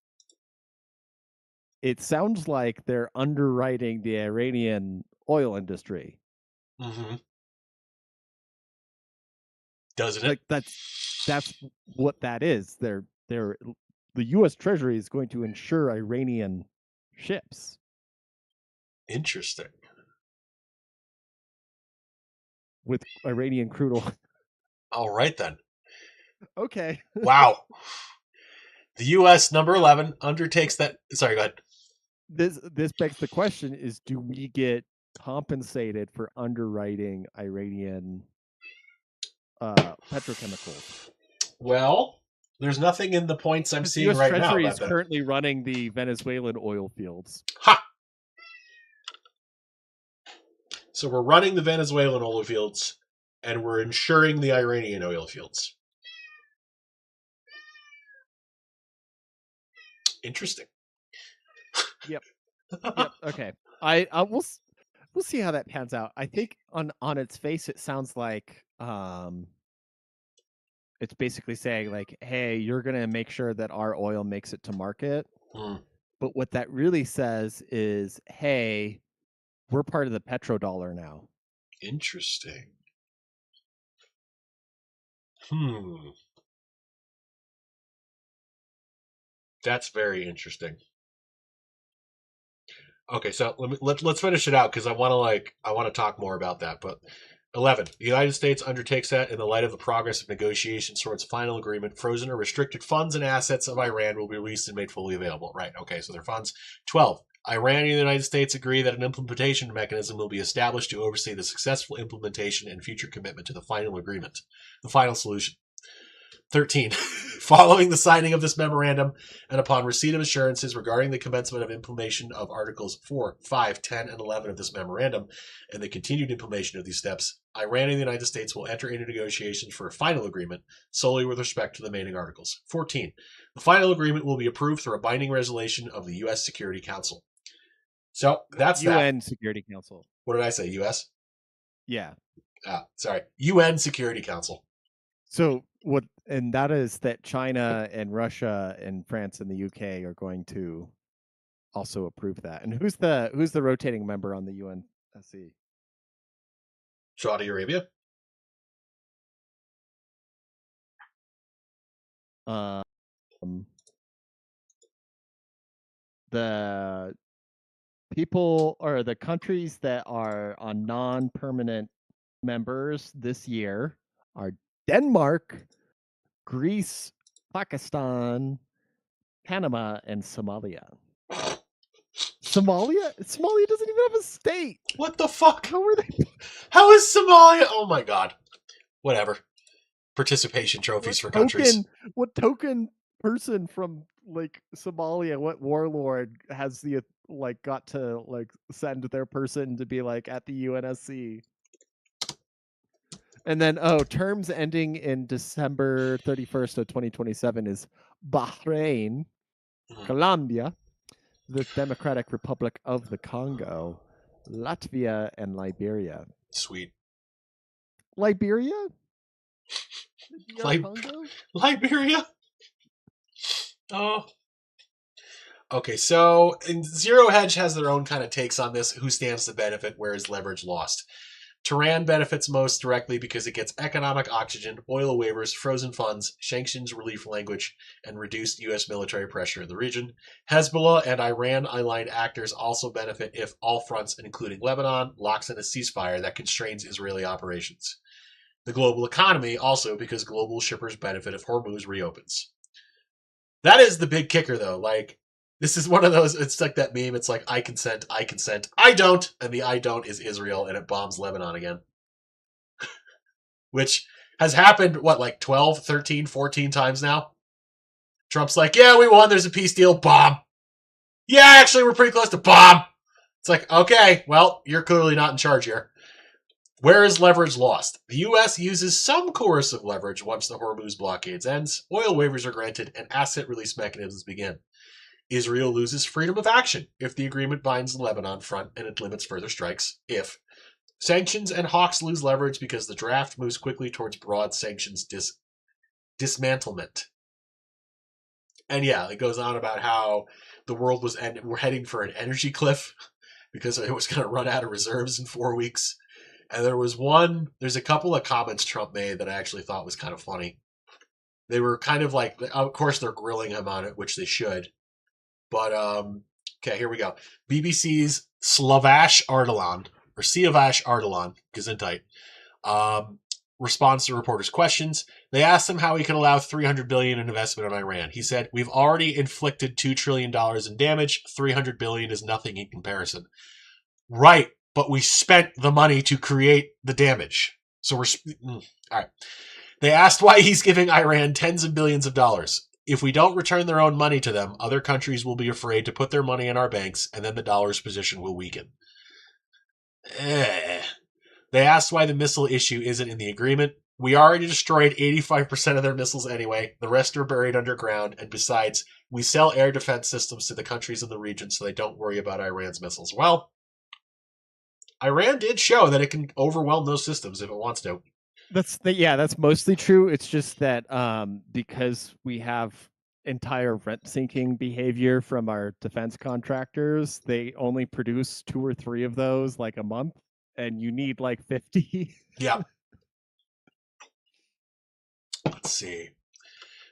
it sounds like they're underwriting the Iranian oil industry. Mm-hmm. Doesn't it? Like that's what that is. They're the U.S. Treasury is going to insure Iranian ships. Interesting. With Iranian crude oil. All right, then. Okay. Wow. The U.S., number 11, undertakes that... Sorry, go ahead. This begs the question, is do we get compensated for underwriting Iranian petrochemicals? Well, there's nothing in the points I'm seeing US right Treasury now. is currently running the Venezuelan oil fields. Ha! So we're running the Venezuelan oil fields, and we're insuring the Iranian oil fields. Interesting. Yep. Okay. We'll see how that pans out. I think on its face, it sounds like it's basically saying like, hey, you're gonna make sure that our oil makes it to market. But what that really says is, hey, we're part of the petrodollar now. Interesting. That's very interesting. Okay, so let's finish it out because I want to talk more about that. But 11, the United States undertakes that in the light of the progress of negotiations towards final agreement, frozen or restricted funds and assets of Iran will be released and made fully available. Right. Okay, so their funds. 12, Iran and the United States agree that an implementation mechanism will be established to oversee the successful implementation and future commitment to the final agreement, the final solution. 13. Following the signing of this memorandum and upon receipt of assurances regarding the commencement of implementation of Articles 4, 5, 10, and 11 of this memorandum and the continued implementation of these steps, Iran and the United States will enter into negotiations for a final agreement solely with respect to the remaining articles. 14. The final agreement will be approved through a binding resolution of the U.S. Security Council. So that's UN Security Council. What did I say? U.S.? Yeah. Sorry. UN Security Council. So what, and that is that China and Russia and France and the UK are going to also approve that. And who's the rotating member on the UNSC? Saudi Arabia. The people or the countries that are on non-permanent members this year are Denmark, Greece, Pakistan, Panama, and Somalia. Somalia doesn't even have a state. What the fuck? How are they? How is Somalia? Oh my god. Whatever. Participation trophies for countries. What token person from like Somalia, what warlord has the got to send their person to be at the UNSC? And then terms ending in December 31st of 2027 is Bahrain, Colombia, the Democratic Republic of the Congo, Latvia, and Liberia. Sweet. Liberia? Liberia? Oh. Okay, so Zero Hedge has their own kind of takes on this. Who stands to benefit? Where is leverage lost? Tehran benefits most directly because it gets economic oxygen, oil waivers, frozen funds, sanctions relief language, and reduced U.S. military pressure in the region. Hezbollah and Iran-aligned actors also benefit if all fronts, including Lebanon, locks in a ceasefire that constrains Israeli operations. The global economy also because global shippers benefit if Hormuz reopens. That is the big kicker, though. Like, this is one of those, it's like that meme, it's like, I consent, I don't, and the I don't is Israel, and it bombs Lebanon again. Which has happened, what, like 12, 13, 14 times now? Trump's like, yeah, we won, there's a peace deal, bomb. Yeah, actually, we're pretty close to bomb. It's like, okay, well, you're clearly not in charge here. Where is leverage lost? The U.S. uses some coercive leverage once the Hormuz blockades ends, oil waivers are granted, and asset release mechanisms begin. Israel loses freedom of action if the agreement binds the Lebanon front and it limits further strikes. If sanctions and hawks lose leverage because the draft moves quickly towards broad sanctions dismantlement. And yeah, it goes on about how the world we're heading for an energy cliff because it was going to run out of reserves in 4 weeks. And there's a couple of comments Trump made that I actually thought was kind of funny. They were kind of like, of course they're grilling him on it, which they should. But, okay, here we go. BBC's Slavash Ardalan, Gesundheit, responds to reporters' questions. They asked him how he could allow $300 billion in investment on Iran. He said, "We've already inflicted $2 trillion in damage. $300 billion is nothing in comparison." Right, but we spent the money to create the damage. So all right. They asked why he's giving Iran tens of billions of dollars. If we don't return their own money to them, other countries will be afraid to put their money in our banks, and then the dollar's position will weaken. They asked why the missile issue isn't in the agreement. We already destroyed 85% of their missiles anyway. The rest are buried underground, and besides, we sell air defense systems to the countries in the region so they don't worry about Iran's missiles. Well, Iran did show that it can overwhelm those systems if it wants to. That's mostly true. It's just that because we have entire rent sinking behavior from our defense contractors, they only produce 2 or 3 of those like a month, and you need like 50. Yeah. Let's see.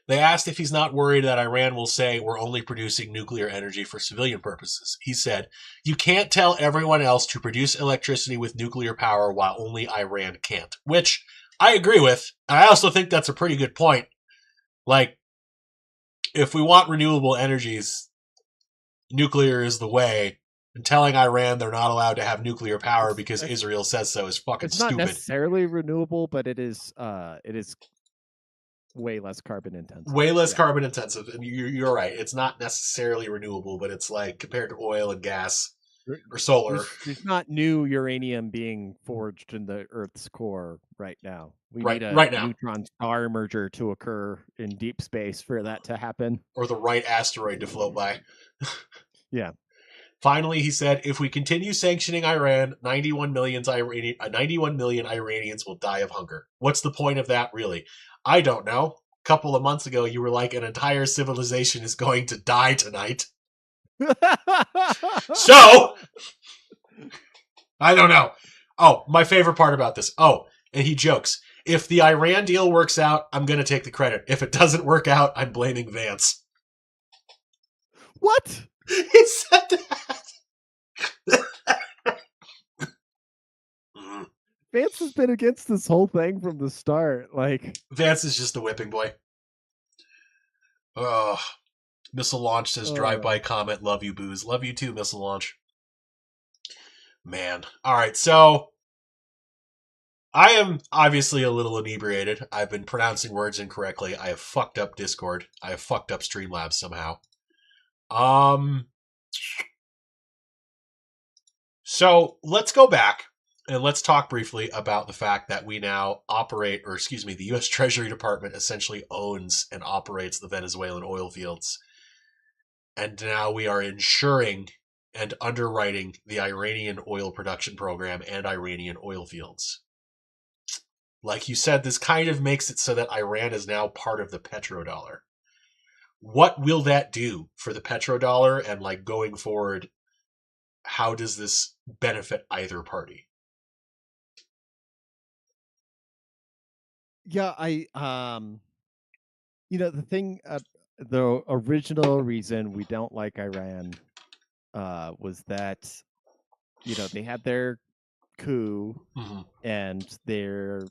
They asked if he's not worried that Iran will say we're only producing nuclear energy for civilian purposes. He said, "You can't tell everyone else to produce electricity with nuclear power while only Iran can't," which I agree with. I also think that's a pretty good point. Like, if we want renewable energies, nuclear is the way. And telling Iran they're not allowed to have nuclear power because Israel says so is fucking It's not stupid. necessarily renewable, but it is way less carbon intensive. Way less carbon intensive. And you're right. It's not necessarily renewable, but it's like compared to oil and gas or solar. There's not new uranium being forged in the Earth's core right now. We need a neutron star merger to occur in deep space for that to happen. Or the right asteroid to float by. Yeah. Finally, he said, if we continue sanctioning Iran, 91 million Iranians will die of hunger. What's the point of that, really? I don't know. A couple of months ago, you were like, an entire civilization is going to die tonight. So, I don't know. Oh, my favorite part about this. Oh, and he jokes, if the Iran deal works out, I'm going to take the credit. If it doesn't work out, I'm blaming Vance. What? He said that. Vance has been against this whole thing from the start. Like, Vance is just a whipping boy. Oh, Missile Launch says, drive-by comment, love you, Booze. Love you too, Missile Launch. Man. All right, so I am obviously a little inebriated. I've been pronouncing words incorrectly. I have fucked up Discord. I have fucked up Streamlabs somehow. So let's go back and let's talk briefly about the fact that we now operate, or excuse me, the U.S. Treasury Department essentially owns and operates the Venezuelan oil fields. And now we are insuring and underwriting the Iranian oil production program and Iranian oil fields. Like you said, this kind of makes it so that Iran is now part of the petrodollar. What will that do for the petrodollar, and like going forward, how does this benefit either party? Yeah, the thing, the original reason we don't like Iran, was that they had their coup Hmm. and their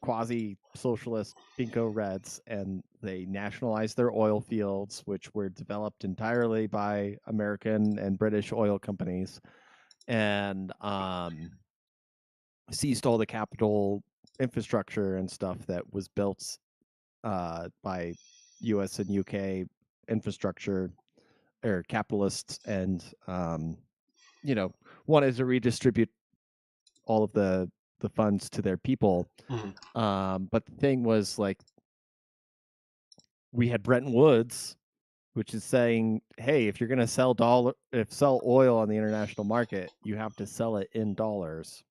quasi socialist pinko reds, and they nationalized their oil fields, which were developed entirely by American and British oil companies, and seized all the capital infrastructure and stuff that was built by U.S. and UK infrastructure or capitalists, and you know wanted to redistribute all of the funds to their people. Hmm. But the thing was, like, we had Bretton Woods, which is saying, hey, if you're going to sell oil on the international market, you have to sell it in dollars.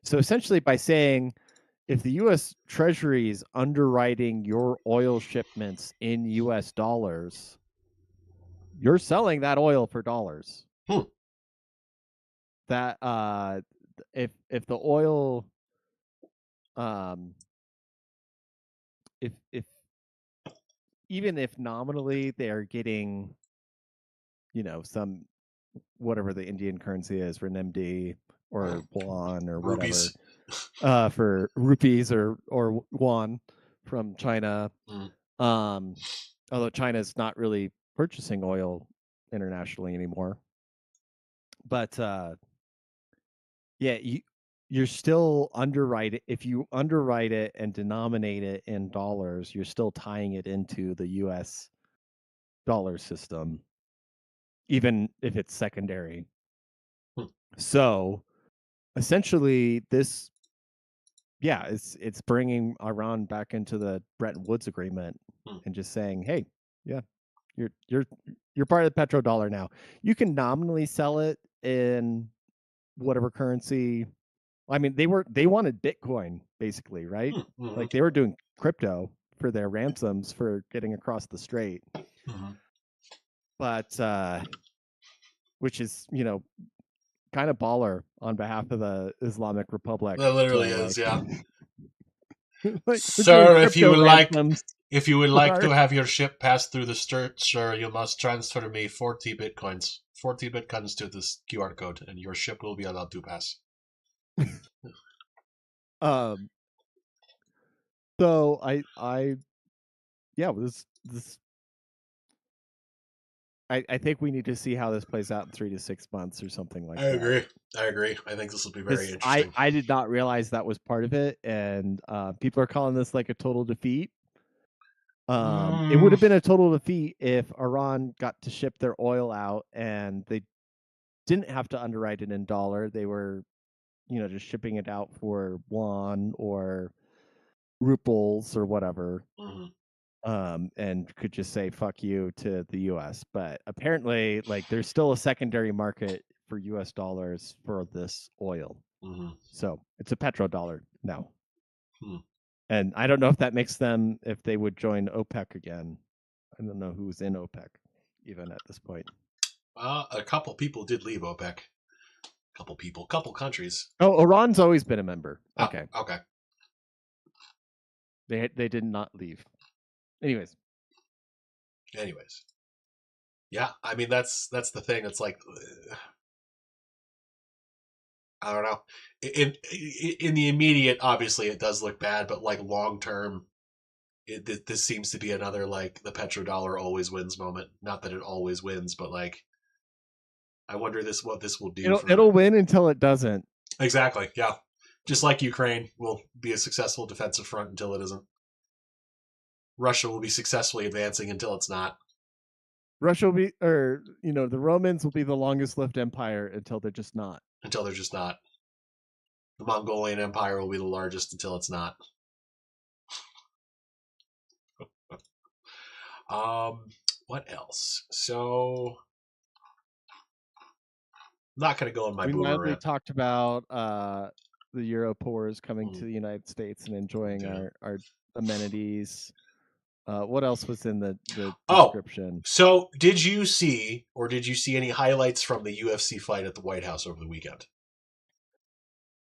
So essentially, by saying, if the U.S. Treasury is underwriting your oil shipments in U.S. dollars, you're selling that oil for dollars. Hmm. That if the oil, um, if even if nominally they are getting, some, whatever the Indian currency is, renminbi or yuan or whatever, Rupees. for rupees or yuan from China. Mm. Um, Although China's not really purchasing oil internationally anymore, but yeah, you're still underwrite. If you underwrite it and denominate it in dollars, you're still tying it into the U.S. dollar system, even if it's secondary. Hmm. So essentially, this, yeah, it's bringing Iran back into the Bretton Woods agreement Hmm. and just saying, hey, yeah, you're part of the petrodollar now. You can nominally sell it in whatever currency. I mean, they wanted Bitcoin basically, right? Hmm. Hmm. Like, they were doing crypto for their ransoms for getting across the strait, Hmm. but which is, kind of baller on behalf of the Islamic Republic That literally to, is, like, yeah. like, we're doing Sir, crypto ransoms if you would for like our. to have your ship pass through the strait, sir, you must transfer me 40 bitcoins. 40 bitcoins to this QR code, and your ship will be allowed to pass. um so I yeah, this I think we need to see how this plays out in 3 to 6 months or something like I that. agree. I agree. I think this will be very Because I interesting. I did not realize that was part of it, and people are calling this like a total defeat. It would Mm, have been a total defeat if Iran got to ship their oil out and they didn't have to underwrite it in dollar. They were, just shipping it out for yuan or ruples or whatever, mhm, and could just say fuck you to the US. But apparently, like, there's still a secondary market for US dollars for this oil. mhm, So it's a petrodollar now. hmm. And I don't know if that makes them, if they would join OPEC again. I don't know who's in OPEC even at this point. A couple people did leave OPEC. Couple people, couple countries. Oh, Iran's always been a member. Oh, Okay. okay. They did not leave. Anyways, Anyways, yeah. I mean, that's the thing. It's like, I don't know. In the immediate, obviously, it does look bad, but like long term, this seems to be another like the petrodollar always wins moment. Not that it always wins, but like I wonder what this will do for it'll win until it doesn't. exactly. Yeah, just like Ukraine will be a successful defensive front until it isn't. Russia will be successfully advancing until it's not. Russia will be, or the Romans will be the longest lived empire until they're just not. Until they're just not. The Mongolian Empire will be the largest until it's not. Um, what else? So I'm not going to go on my We boomer mildly rant. talked about the Yuropoors coming to Mm, the United States and we enjoying did. our amenities. What else was in the Oh, description? so did you see, or did you see any highlights from the UFC fight at the White House over the weekend?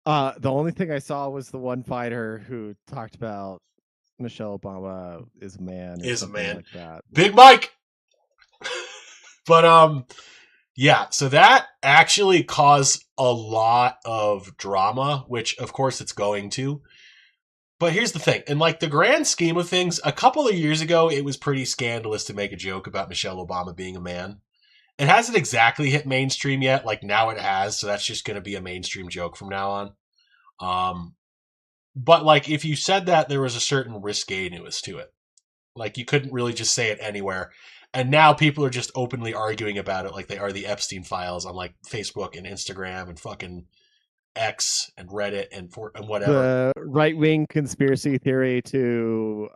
The only thing I saw was the one fighter who talked about Michelle Obama is a man or Is a something man. like that. Big Mike. But yeah, so that actually caused a lot of drama, which of course it's going to. But here's the thing. In like the grand scheme of things, a couple of years ago, it was pretty scandalous to make a joke about Michelle Obama being a man. It hasn't exactly hit mainstream yet. Like now it has. So that's just going to be a mainstream joke from now on. But like if you said that, there was a certain risque-ness to it. Like you couldn't really just say it anywhere. And now people are just openly arguing about it like they are the Epstein files on like Facebook and Instagram and fucking X and Reddit and whatever. The right-wing conspiracy theory to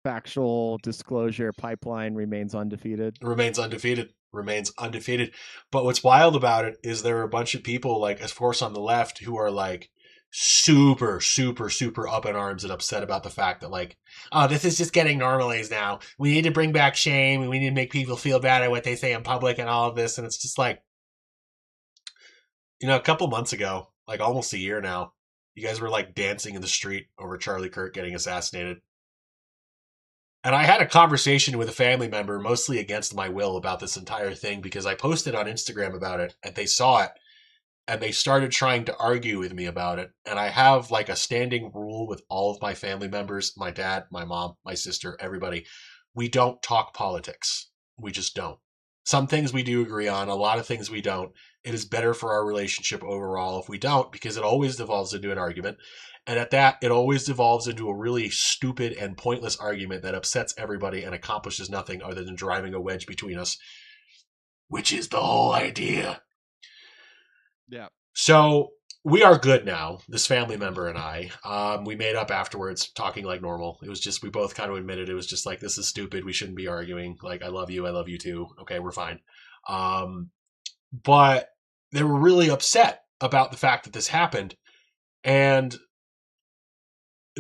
factual disclosure pipeline remains undefeated. Remains undefeated. Remains undefeated. But what's wild about it is there are a bunch of people, like, of course, on the left who are like super, super, super up in arms and upset about the fact that, like, oh, this is just getting normalized now. We need to bring back shame and we need to make people feel bad at what they say in public and all of this. And it's just like, a couple months ago, like almost a year now, you guys were like dancing in the street over Charlie Kirk getting assassinated. And I had a conversation with a family member, mostly against my will, about this entire thing because I posted on Instagram about it and they saw it and they started trying to argue with me about it. And I have like a standing rule with all of my family members, my dad, my mom, my sister, everybody. We don't talk politics. We just don't. Some things we do agree on, a lot of things we don't. It is better for our relationship overall if we don't because it always devolves into an argument. And at that, it always devolves into a really stupid and pointless argument that upsets everybody and accomplishes nothing other than driving a wedge between us, which is the whole idea. Yeah. So we are good now, this family member and I. We made up afterwards, talking like normal. It was just, we both kind of admitted it was just like, this is stupid. We shouldn't be arguing. Like, I love you too. Okay, we're fine. But they were really upset about the fact that this happened. And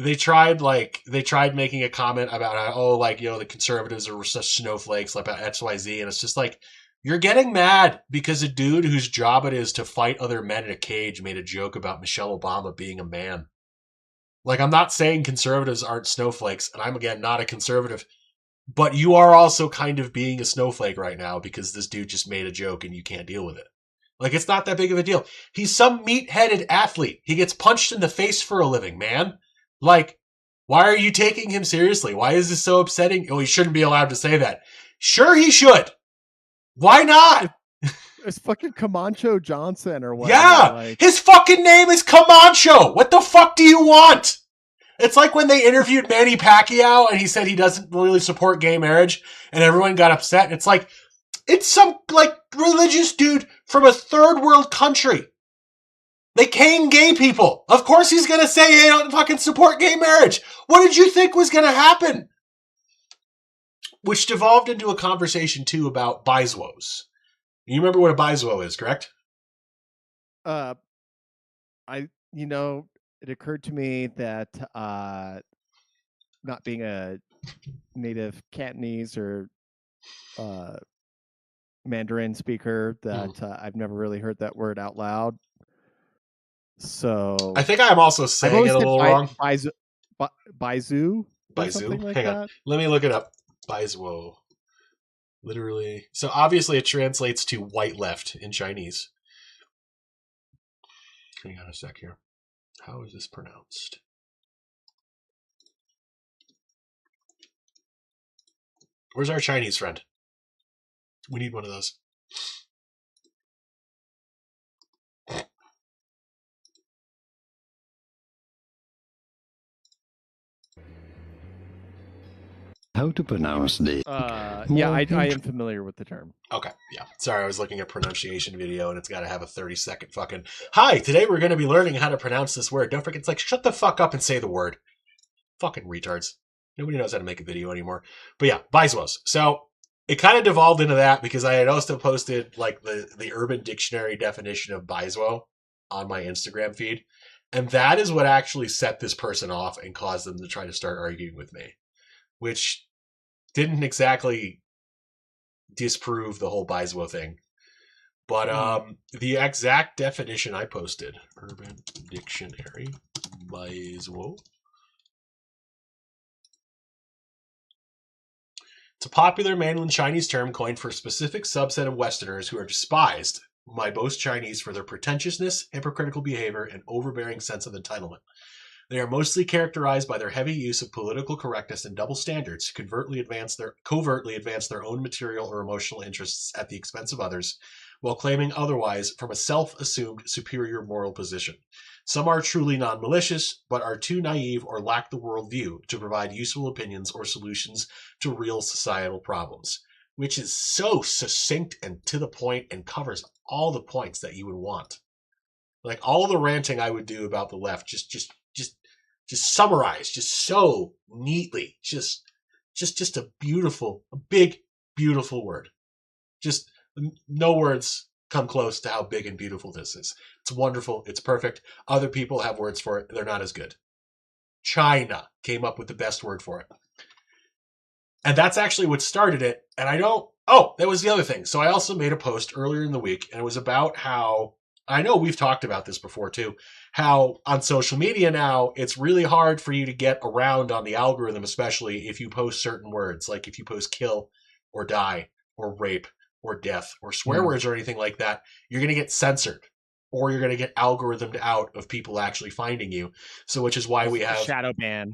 they tried making a comment about how, the conservatives are such snowflakes about XYZ. And it's just like, you're getting mad because a dude whose job it is to fight other men in a cage made a joke about Michelle Obama being a man. Like, I'm not saying conservatives aren't snowflakes, and I'm, again, not a conservative, but you are also kind of being a snowflake right now because this dude just made a joke and you can't deal with it. Like, it's not that big of a deal. He's some meat-headed athlete. He gets punched in the face for a living, man. Like, why are you taking him seriously? Why is this so upsetting? Oh, he shouldn't be allowed to say that. Sure, he should. Why not? It's fucking Camacho Johnson or whatever. Yeah, like... his fucking name is Camacho. What the fuck do you want? It's like when they interviewed Manny Pacquiao and he said he doesn't really support gay marriage and everyone got upset. It's like, it's some like religious dude from a third world country. They cane gay people. Of course he's going to say, hey, I don't fucking support gay marriage. What did you think was going to happen? Which devolved into a conversation too about Baizuos. You remember what a Baizuo is, correct? It occurred to me that not being a native Cantonese or Mandarin speaker, that I've never really heard that word out loud. So I think I'm also saying it a little wrong. Baizu? Baizu? Like Hang on. Let me look it up. Baizuo. Literally. So obviously it translates to white left in Chinese. Hang on a sec here. How is this pronounced? Where's our Chinese friend? We need one of those. How to pronounce the... yeah, I am familiar with the term. Okay, yeah. Sorry, I was looking at a pronunciation video and it's got to have a 30-second fucking... Hi, today we're going to be learning how to pronounce this word. Don't forget, it's like, shut the fuck up and say the word. Fucking retards. Nobody knows how to make a video anymore. But yeah, Baizuos. So it kind of devolved into that because I had also posted like the Urban Dictionary definition of Baizuo on my Instagram feed. And that is what actually set this person off and caused them to try to start arguing with me, which didn't exactly disprove the whole Baizuo thing. But the exact definition I posted, Urban Dictionary, Baizuos. It's a popular mainland Chinese term coined for a specific subset of Westerners who are despised by most Chinese for their pretentiousness, hypocritical behavior, and overbearing sense of entitlement. They are mostly characterized by their heavy use of political correctness and double standards to covertly advance their own material or emotional interests at the expense of others, while claiming otherwise from a self-assumed superior moral position. Some are truly non-malicious, but are too naive or lack the worldview to provide useful opinions or solutions to real societal problems, which is so succinct and to the point and covers all the points that you would want. Like all the ranting I would do about the left, just summarized, just so neatly, just a big, beautiful word. Just no words come close to how big and beautiful this is. It's wonderful. It's perfect. Other people have words for it. They're not as good. China came up with the best word for it. And that's actually what started it. And that was the other thing. So I also made a post earlier in the week, and it was about how, I know we've talked about this before too, how on social media now, it's really hard for you to get around on the algorithm, especially if you post certain words, like if you post kill or die or rape or death or swear words or anything like that, you're going to get censored or you're going to get algorithmed out of people actually finding you. So which is why we have shadow ban.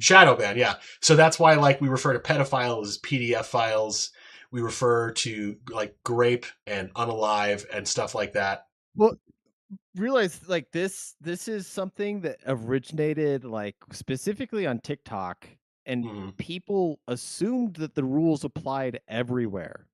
Yeah. So that's why like we refer to pedophiles as PDF files. We refer to like grape and unalive and stuff like that. Well, realize like this is something that originated like specifically on TikTok, and people assumed that the rules applied everywhere.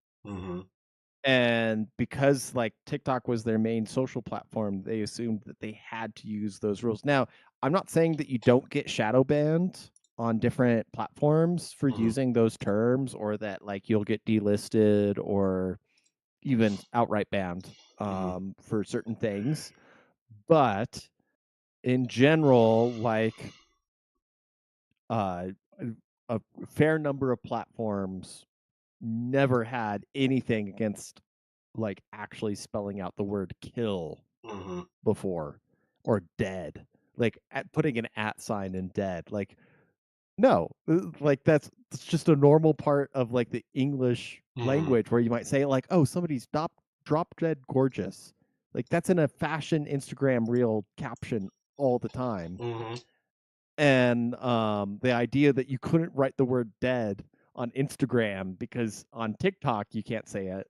And because like TikTok was their main social platform, they assumed that they had to use those rules. Now, I'm not saying that you don't get shadow banned on different platforms for using those terms, or that like you'll get delisted or even outright banned for certain things. But in general, like a fair number of platforms never had anything against like actually spelling out the word kill before, or dead, like putting an @ sign in dead. Like, no, like that's just a normal part of like the English language, where you might say like, oh, somebody's drop dead gorgeous. Like that's in a fashion Instagram reel caption all the time. And the idea that you couldn't write the word dead on Instagram because on TikTok you can't say it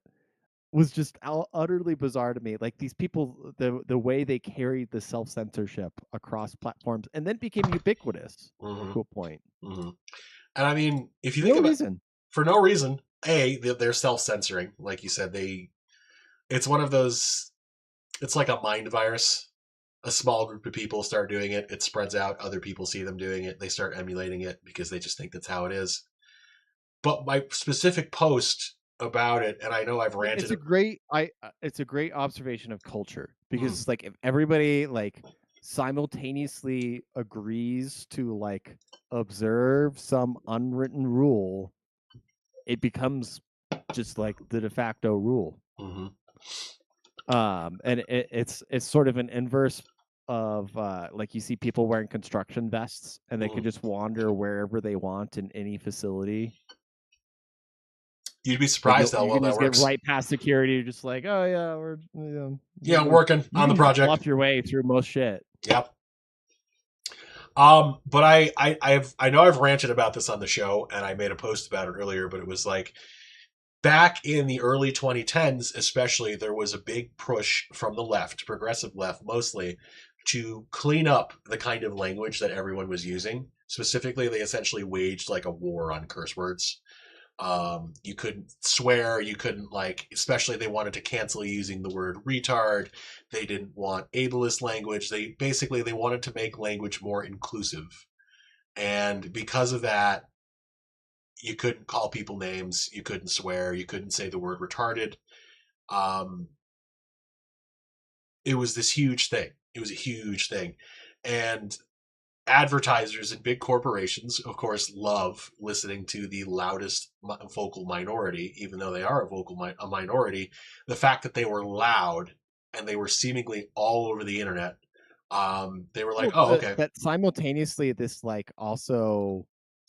was just utterly bizarre to me. Like these people, the way they carried the self-censorship across platforms and then became ubiquitous to a point. And I mean, if you think about it, for no reason, they're self-censoring. Like you said, it's one of those, it's like a mind virus. A small group of people start doing it. It spreads out. Other people see them doing it. They start emulating it because they just think that's how it is. But my specific post about it, and I know I've ranted. It's a great observation of culture, because like if everybody like simultaneously agrees to like observe some unwritten rule, it becomes just like the de facto rule. And it's sort of an inverse of like you see people wearing construction vests and they can just wander wherever they want in any facility. You'd be surprised how well that works. Get right past security. You're just like, oh yeah, we're working on the project. Bluff your way through most shit. Yep. But I know I've ranted about this on the show, and I made a post about it earlier. But it was like back in the early 2010s, especially, there was a big push from the left, progressive left mostly, to clean up the kind of language that everyone was using. Specifically, they essentially waged like a war on curse words. You couldn't swear, you couldn't especially they wanted to cancel using the word retard. They didn't want ableist language. They wanted to make language more inclusive. And because of that, you couldn't call people names, you couldn't swear, you couldn't say the word retarded. It was this huge thing. It was a huge thing. And advertisers and big corporations, of course, love listening to the loudest vocal minority, even though they are a minority. The fact that they were loud and they were seemingly all over the internet. They were like, Well, "Oh, okay." but simultaneously, this like also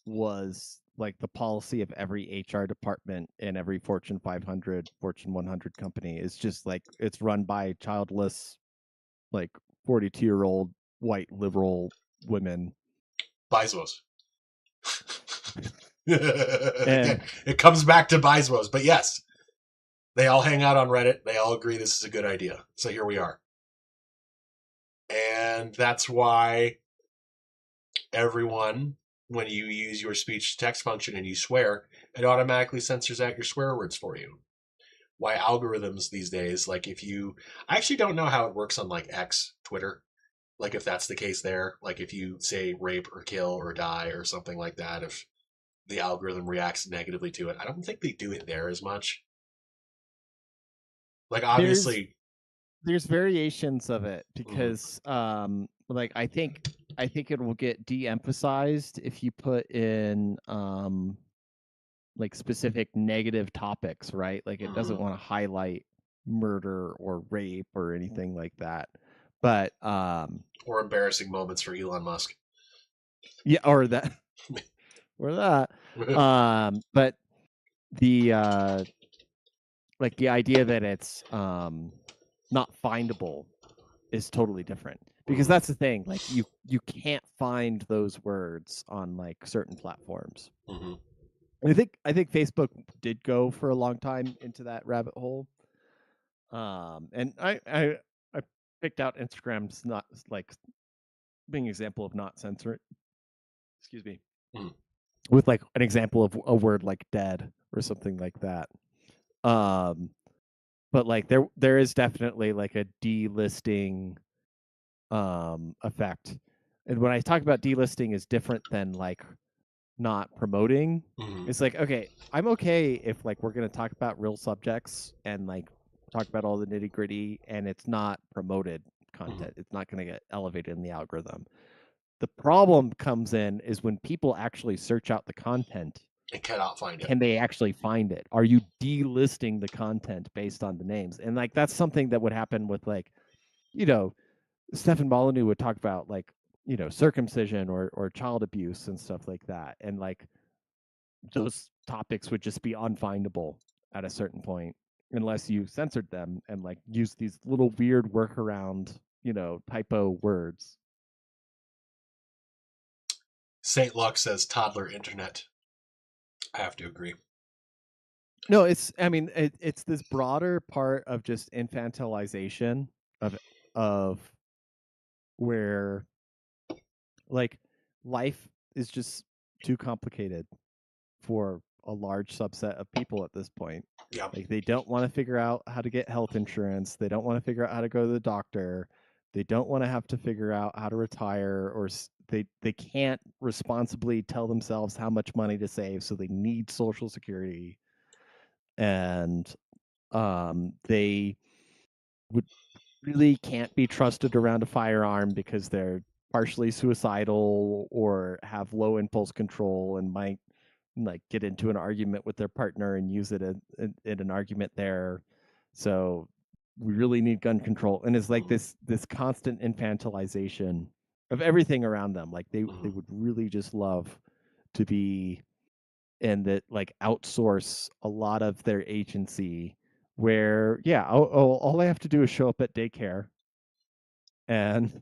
was like the policy of every HR department in every Fortune 500, Fortune 100 company. Is just like it's run by childless, like 42-year-old white liberal women. Baizuos. And It comes back to Baizuos, but yes, they all hang out on Reddit. They all agree this is a good idea. So here we are. And that's why everyone, when you use your speech to text function and you swear, it automatically censors out your swear words for you. Why algorithms these days, like if you, I actually don't know how it works on like X, Twitter, like if that's the case there, like if you say rape or kill or die or something like that, if the algorithm reacts negatively to it. I don't think they do it there as much. Like obviously, there's variations of it because like I think it will get de-emphasized if you put in like specific negative topics, right? Like it doesn't want to highlight murder or rape or anything like that. But or embarrassing moments for Elon Musk. yeah, or that or that. But the like the idea that it's not findable is totally different, because that's the thing, like you can't find those words on like certain platforms. Mm-hmm. I think Facebook did go for a long time into that rabbit hole. And I picked out Instagram's not like being an example of not censoring. Excuse me. Mm. With like an example of a word like dead or something like that. But like there is definitely like a delisting effect. And when I talk about delisting is different than like not promoting. Mm-hmm. It's like, okay, I'm okay if like we're gonna talk about real subjects and like talk about all the nitty gritty and it's not promoted content. It's not gonna get elevated in the algorithm. The problem comes in is when people actually search out the content. And cannot find it. Can they actually find it? Are you delisting the content based on the names? And like that's something that would happen with like, you know, Stefan Molyneux would talk about like, you know, circumcision or child abuse and stuff like that. And like those topics would just be unfindable at a certain point unless you censored them and like used these little weird workaround, you know, typo words. St. Luck says toddler internet. I have to agree. No, it's I mean it's this broader part of just infantilization of where like life is just too complicated for a large subset of people at this point. Yeah. Like they don't want to figure out how to get health insurance. They don't want to figure out how to go to the doctor. They don't want to have to figure out how to retire, or they can't responsibly tell themselves how much money to save, so they need Social Security. And they would really can't be trusted around a firearm because they're partially suicidal or have low impulse control and might like get into an argument with their partner and use it in an argument there. So we really need gun control. And it's like this constant infantilization of everything around them. Like they would really just love to be and that like outsource a lot of their agency where all I have to do is show up at daycare and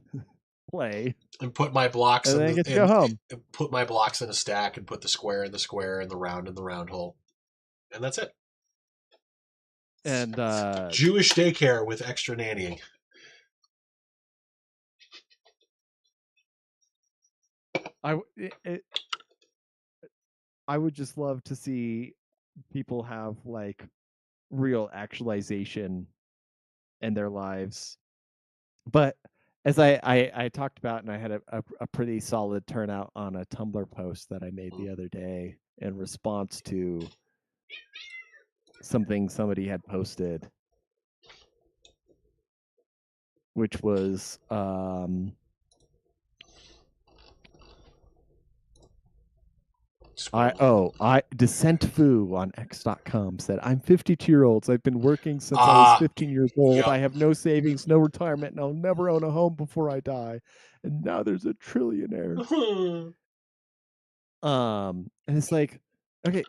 play And put my blocks and in then I the get to go home. and put my blocks in a stack and put the square in the square and the round in the round hole. And that's it. And Jewish daycare with extra nannying. I would just love to see people have like real actualization in their lives. But as I talked about, and I had a pretty solid turnout on a Tumblr post that I made the other day in response to something somebody had posted, which was Descent Foo on X.com said, I'm 52-year-olds. I've been working since I was 15 years old. Yep. I have no savings, no retirement, and I'll never own a home before I die. And now there's a trillionaire. And it's like, okay,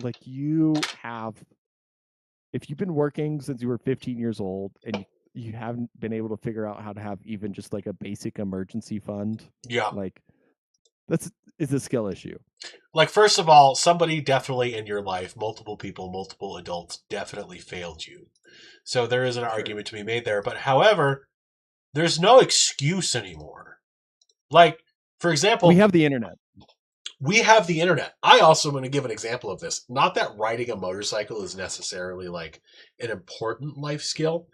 like you have, if you've been working since you were 15 years old and you haven't been able to figure out how to have even just like a basic emergency fund, Yeah. like it's a skill issue. Like, first of all, somebody definitely in your life, multiple people, multiple adults, definitely failed you. So there is an argument to be made there. But however, there's no excuse anymore. Like, for example, we have the internet. I also am going to give an example of this. Not that riding a motorcycle is necessarily like an important life skill,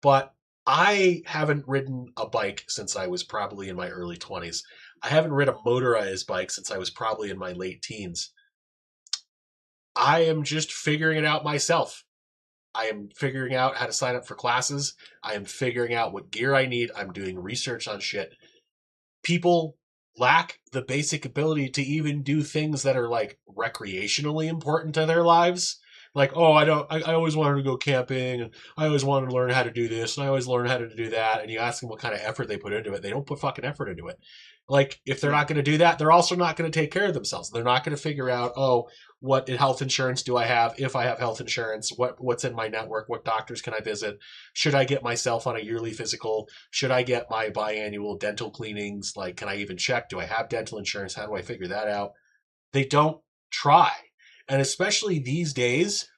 but I haven't ridden a bike since I was probably in my early 20s. I haven't ridden a motorized bike since I was probably in my late teens. I am just figuring it out myself. I am figuring out how to sign up for classes. I am figuring out what gear I need. I'm doing research on shit. People lack the basic ability to even do things that are like recreationally important to their lives. Like, oh, I always wanted to go camping and I always wanted to learn how to do this and I always learn how to do that. And you ask them what kind of effort they put into it. They don't put fucking effort into it. Like, if they're not going to do that, they're also not going to take care of themselves. They're not going to figure out, oh, what health insurance do I have? If I have health insurance, what's in my network? What doctors can I visit? Should I get myself on a yearly physical? Should I get my biannual dental cleanings? Like, can I even check? Do I have dental insurance? How do I figure that out? They don't try. And especially these days,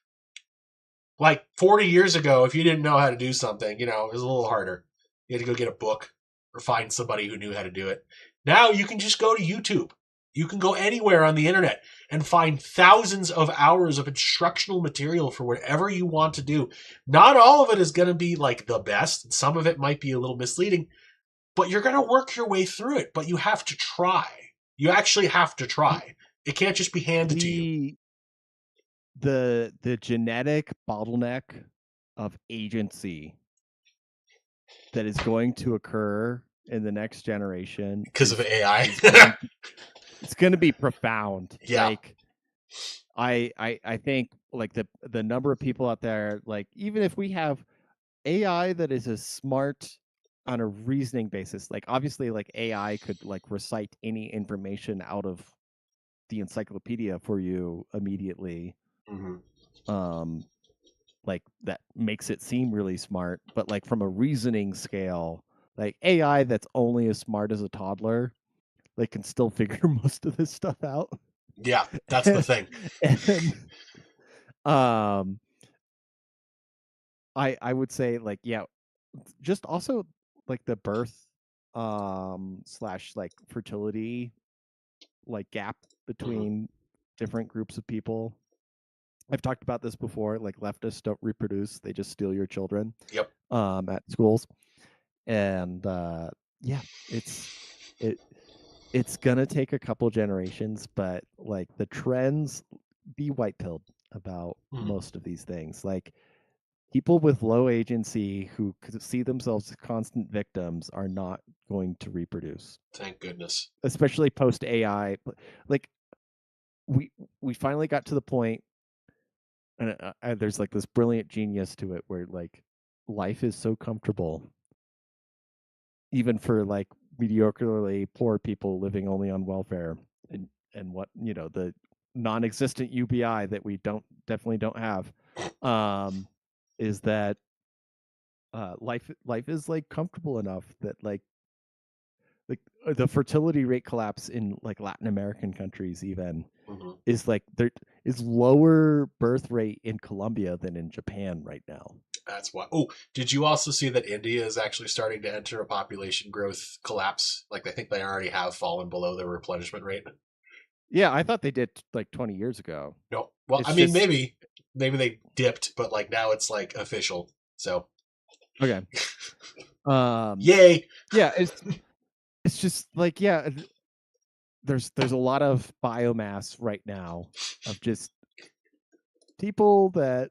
like 40 years ago, if you didn't know how to do something, it was a little harder. You had to go get a book or find somebody who knew how to do it. Now you can just go to YouTube. You can go anywhere on the internet and find thousands of hours of instructional material for whatever you want to do. Not all of it is going to be like the best. Some of it might be a little misleading, but you're going to work your way through it. But you have to try. You actually have to try. It can't just be handed to you. The genetic bottleneck of agency that is going to occur in the next generation because of AI. It's going to be profound. Yeah. Like, I think like the number of people out there, like, even if we have AI that is as smart on a reasoning basis, like obviously like AI could like recite any information out of the encyclopedia for you immediately. Mm-hmm. Like that makes it seem really smart, but like from a reasoning scale, like AI that's only as smart as a toddler, like can still figure most of this stuff out. Yeah, that's the thing. And I would say like, yeah, just also like the birth slash like fertility like gap between different groups of people. I've talked about this before. Like, leftists don't reproduce; they just steal your children. Yep. At schools, and yeah, it's gonna take a couple generations, but like the trends, be white-pilled about most of these things. Like, people with low agency who could see themselves as constant victims are not going to reproduce. Thank goodness. Especially post AI. Like, we finally got to the point, and there's like this brilliant genius to it where like life is so comfortable, even for like mediocrely poor people living only on welfare and what the non-existent UBI that we definitely don't have, is that life is like comfortable enough that like the fertility rate collapse in like Latin American countries even is like there is lower birth rate in Colombia than in Japan right now. That's why. Oh, did you also see that India is actually starting to enter a population growth collapse? Like, I think they already have fallen below their replenishment rate. Yeah, I thought they did like 20 years ago. No, well, I mean, maybe they dipped, but like now it's like official. So okay. Yay! Yeah, it's just like, yeah, there's a lot of biomass right now of just people that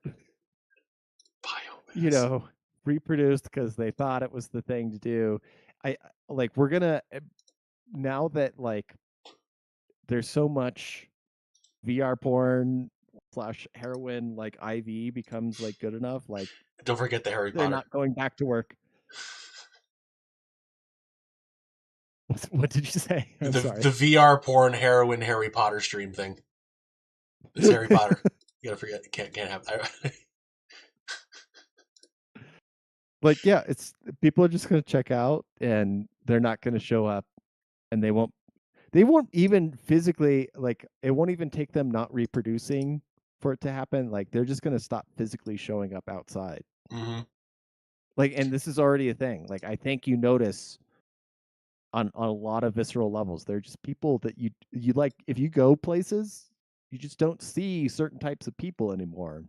reproduced because they thought it was the thing to do. I like, we're gonna, now that like there's so much VR porn / heroin, like IV becomes like good enough. Like Don't forget the Harry they're Potter. not going back to work. What did you say? I'm The sorry. VR porn heroin Harry Potter stream thing. It's Harry Potter. You gotta forget. Can't have. Like, yeah, it's people are just gonna check out and they're not gonna show up, and they won't even physically, like, it won't even take them not reproducing for it to happen. Like, they're just gonna stop physically showing up outside. Mm-hmm. Like, and this is already a thing. Like, I think you notice on a lot of visceral levels, they're just people that you like. If you go places, you just don't see certain types of people anymore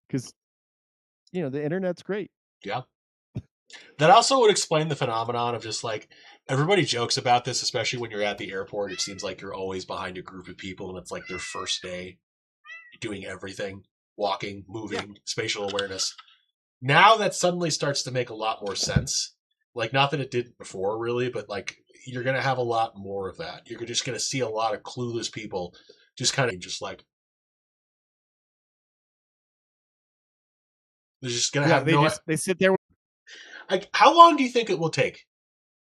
because the internet's great. Yeah. That also would explain the phenomenon of just like everybody jokes about this, especially when you're at the airport. It seems like you're always behind a group of people and it's like their first day doing everything, walking, moving, spatial awareness. Now that suddenly starts to make a lot more sense. Like, not that it didn't before, really, but like you're going to have a lot more of that. You're just going to see a lot of clueless people just kind of just like, they're just going to have They sit there. Like, how long do you think it will take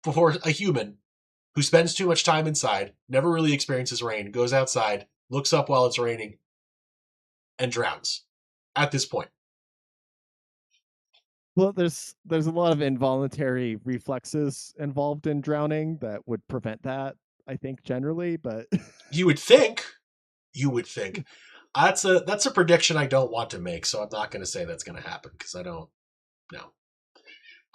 before a human who spends too much time inside, never really experiences rain, goes outside, looks up while it's raining, and drowns at this point? Well, there's a lot of involuntary reflexes involved in drowning that would prevent that, I think, generally, but You would think. That's a prediction I don't want to make, so I'm not going to say that's going to happen because I don't know.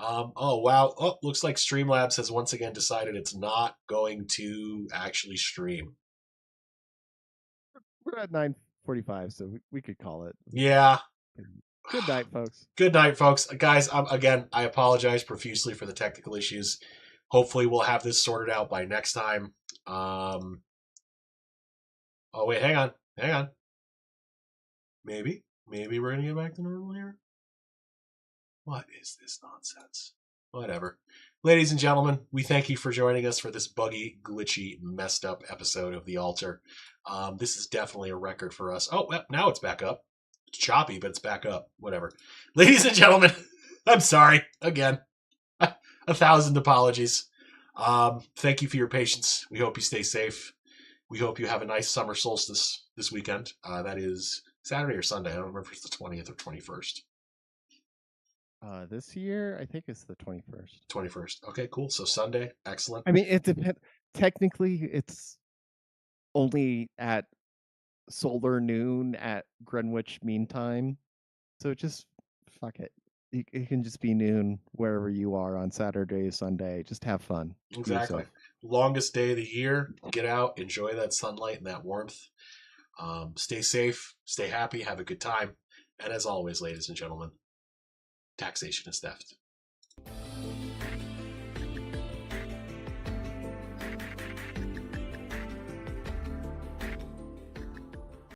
Oh wow! Oh, looks like Streamlabs has once again decided it's not going to actually stream. we're at 9:45, so we could call it. Yeah. Good night, folks. Good night, folks. Guys, again, I apologize profusely for the technical issues. Hopefully, we'll have this sorted out by next time. Oh wait, hang on. Maybe we're gonna get back to normal here. What is this nonsense? Whatever. Ladies and gentlemen, we thank you for joining us for this buggy, glitchy, messed up episode of The Altar. This is definitely a record for us. Oh, well, now it's back up. It's choppy, but it's back up. Whatever. Ladies and gentlemen, I'm sorry. Again, 1,000 apologies. Thank you for your patience. We hope you stay safe. We hope you have a nice summer solstice this weekend. That is Saturday or Sunday. I don't remember if it's the 20th or 21st. This year, I think it's the 21st. 21st. Okay, cool. So Sunday, excellent. I mean, it depends. Technically, it's only at solar noon at Greenwich Mean Time, so just fuck it. It can just be noon wherever you are on Saturday, Sunday. Just have fun. Exactly. Longest day of the year. Get out, enjoy that sunlight and that warmth. Stay safe, stay happy, have a good time. And as always, ladies and gentlemen, taxation is theft.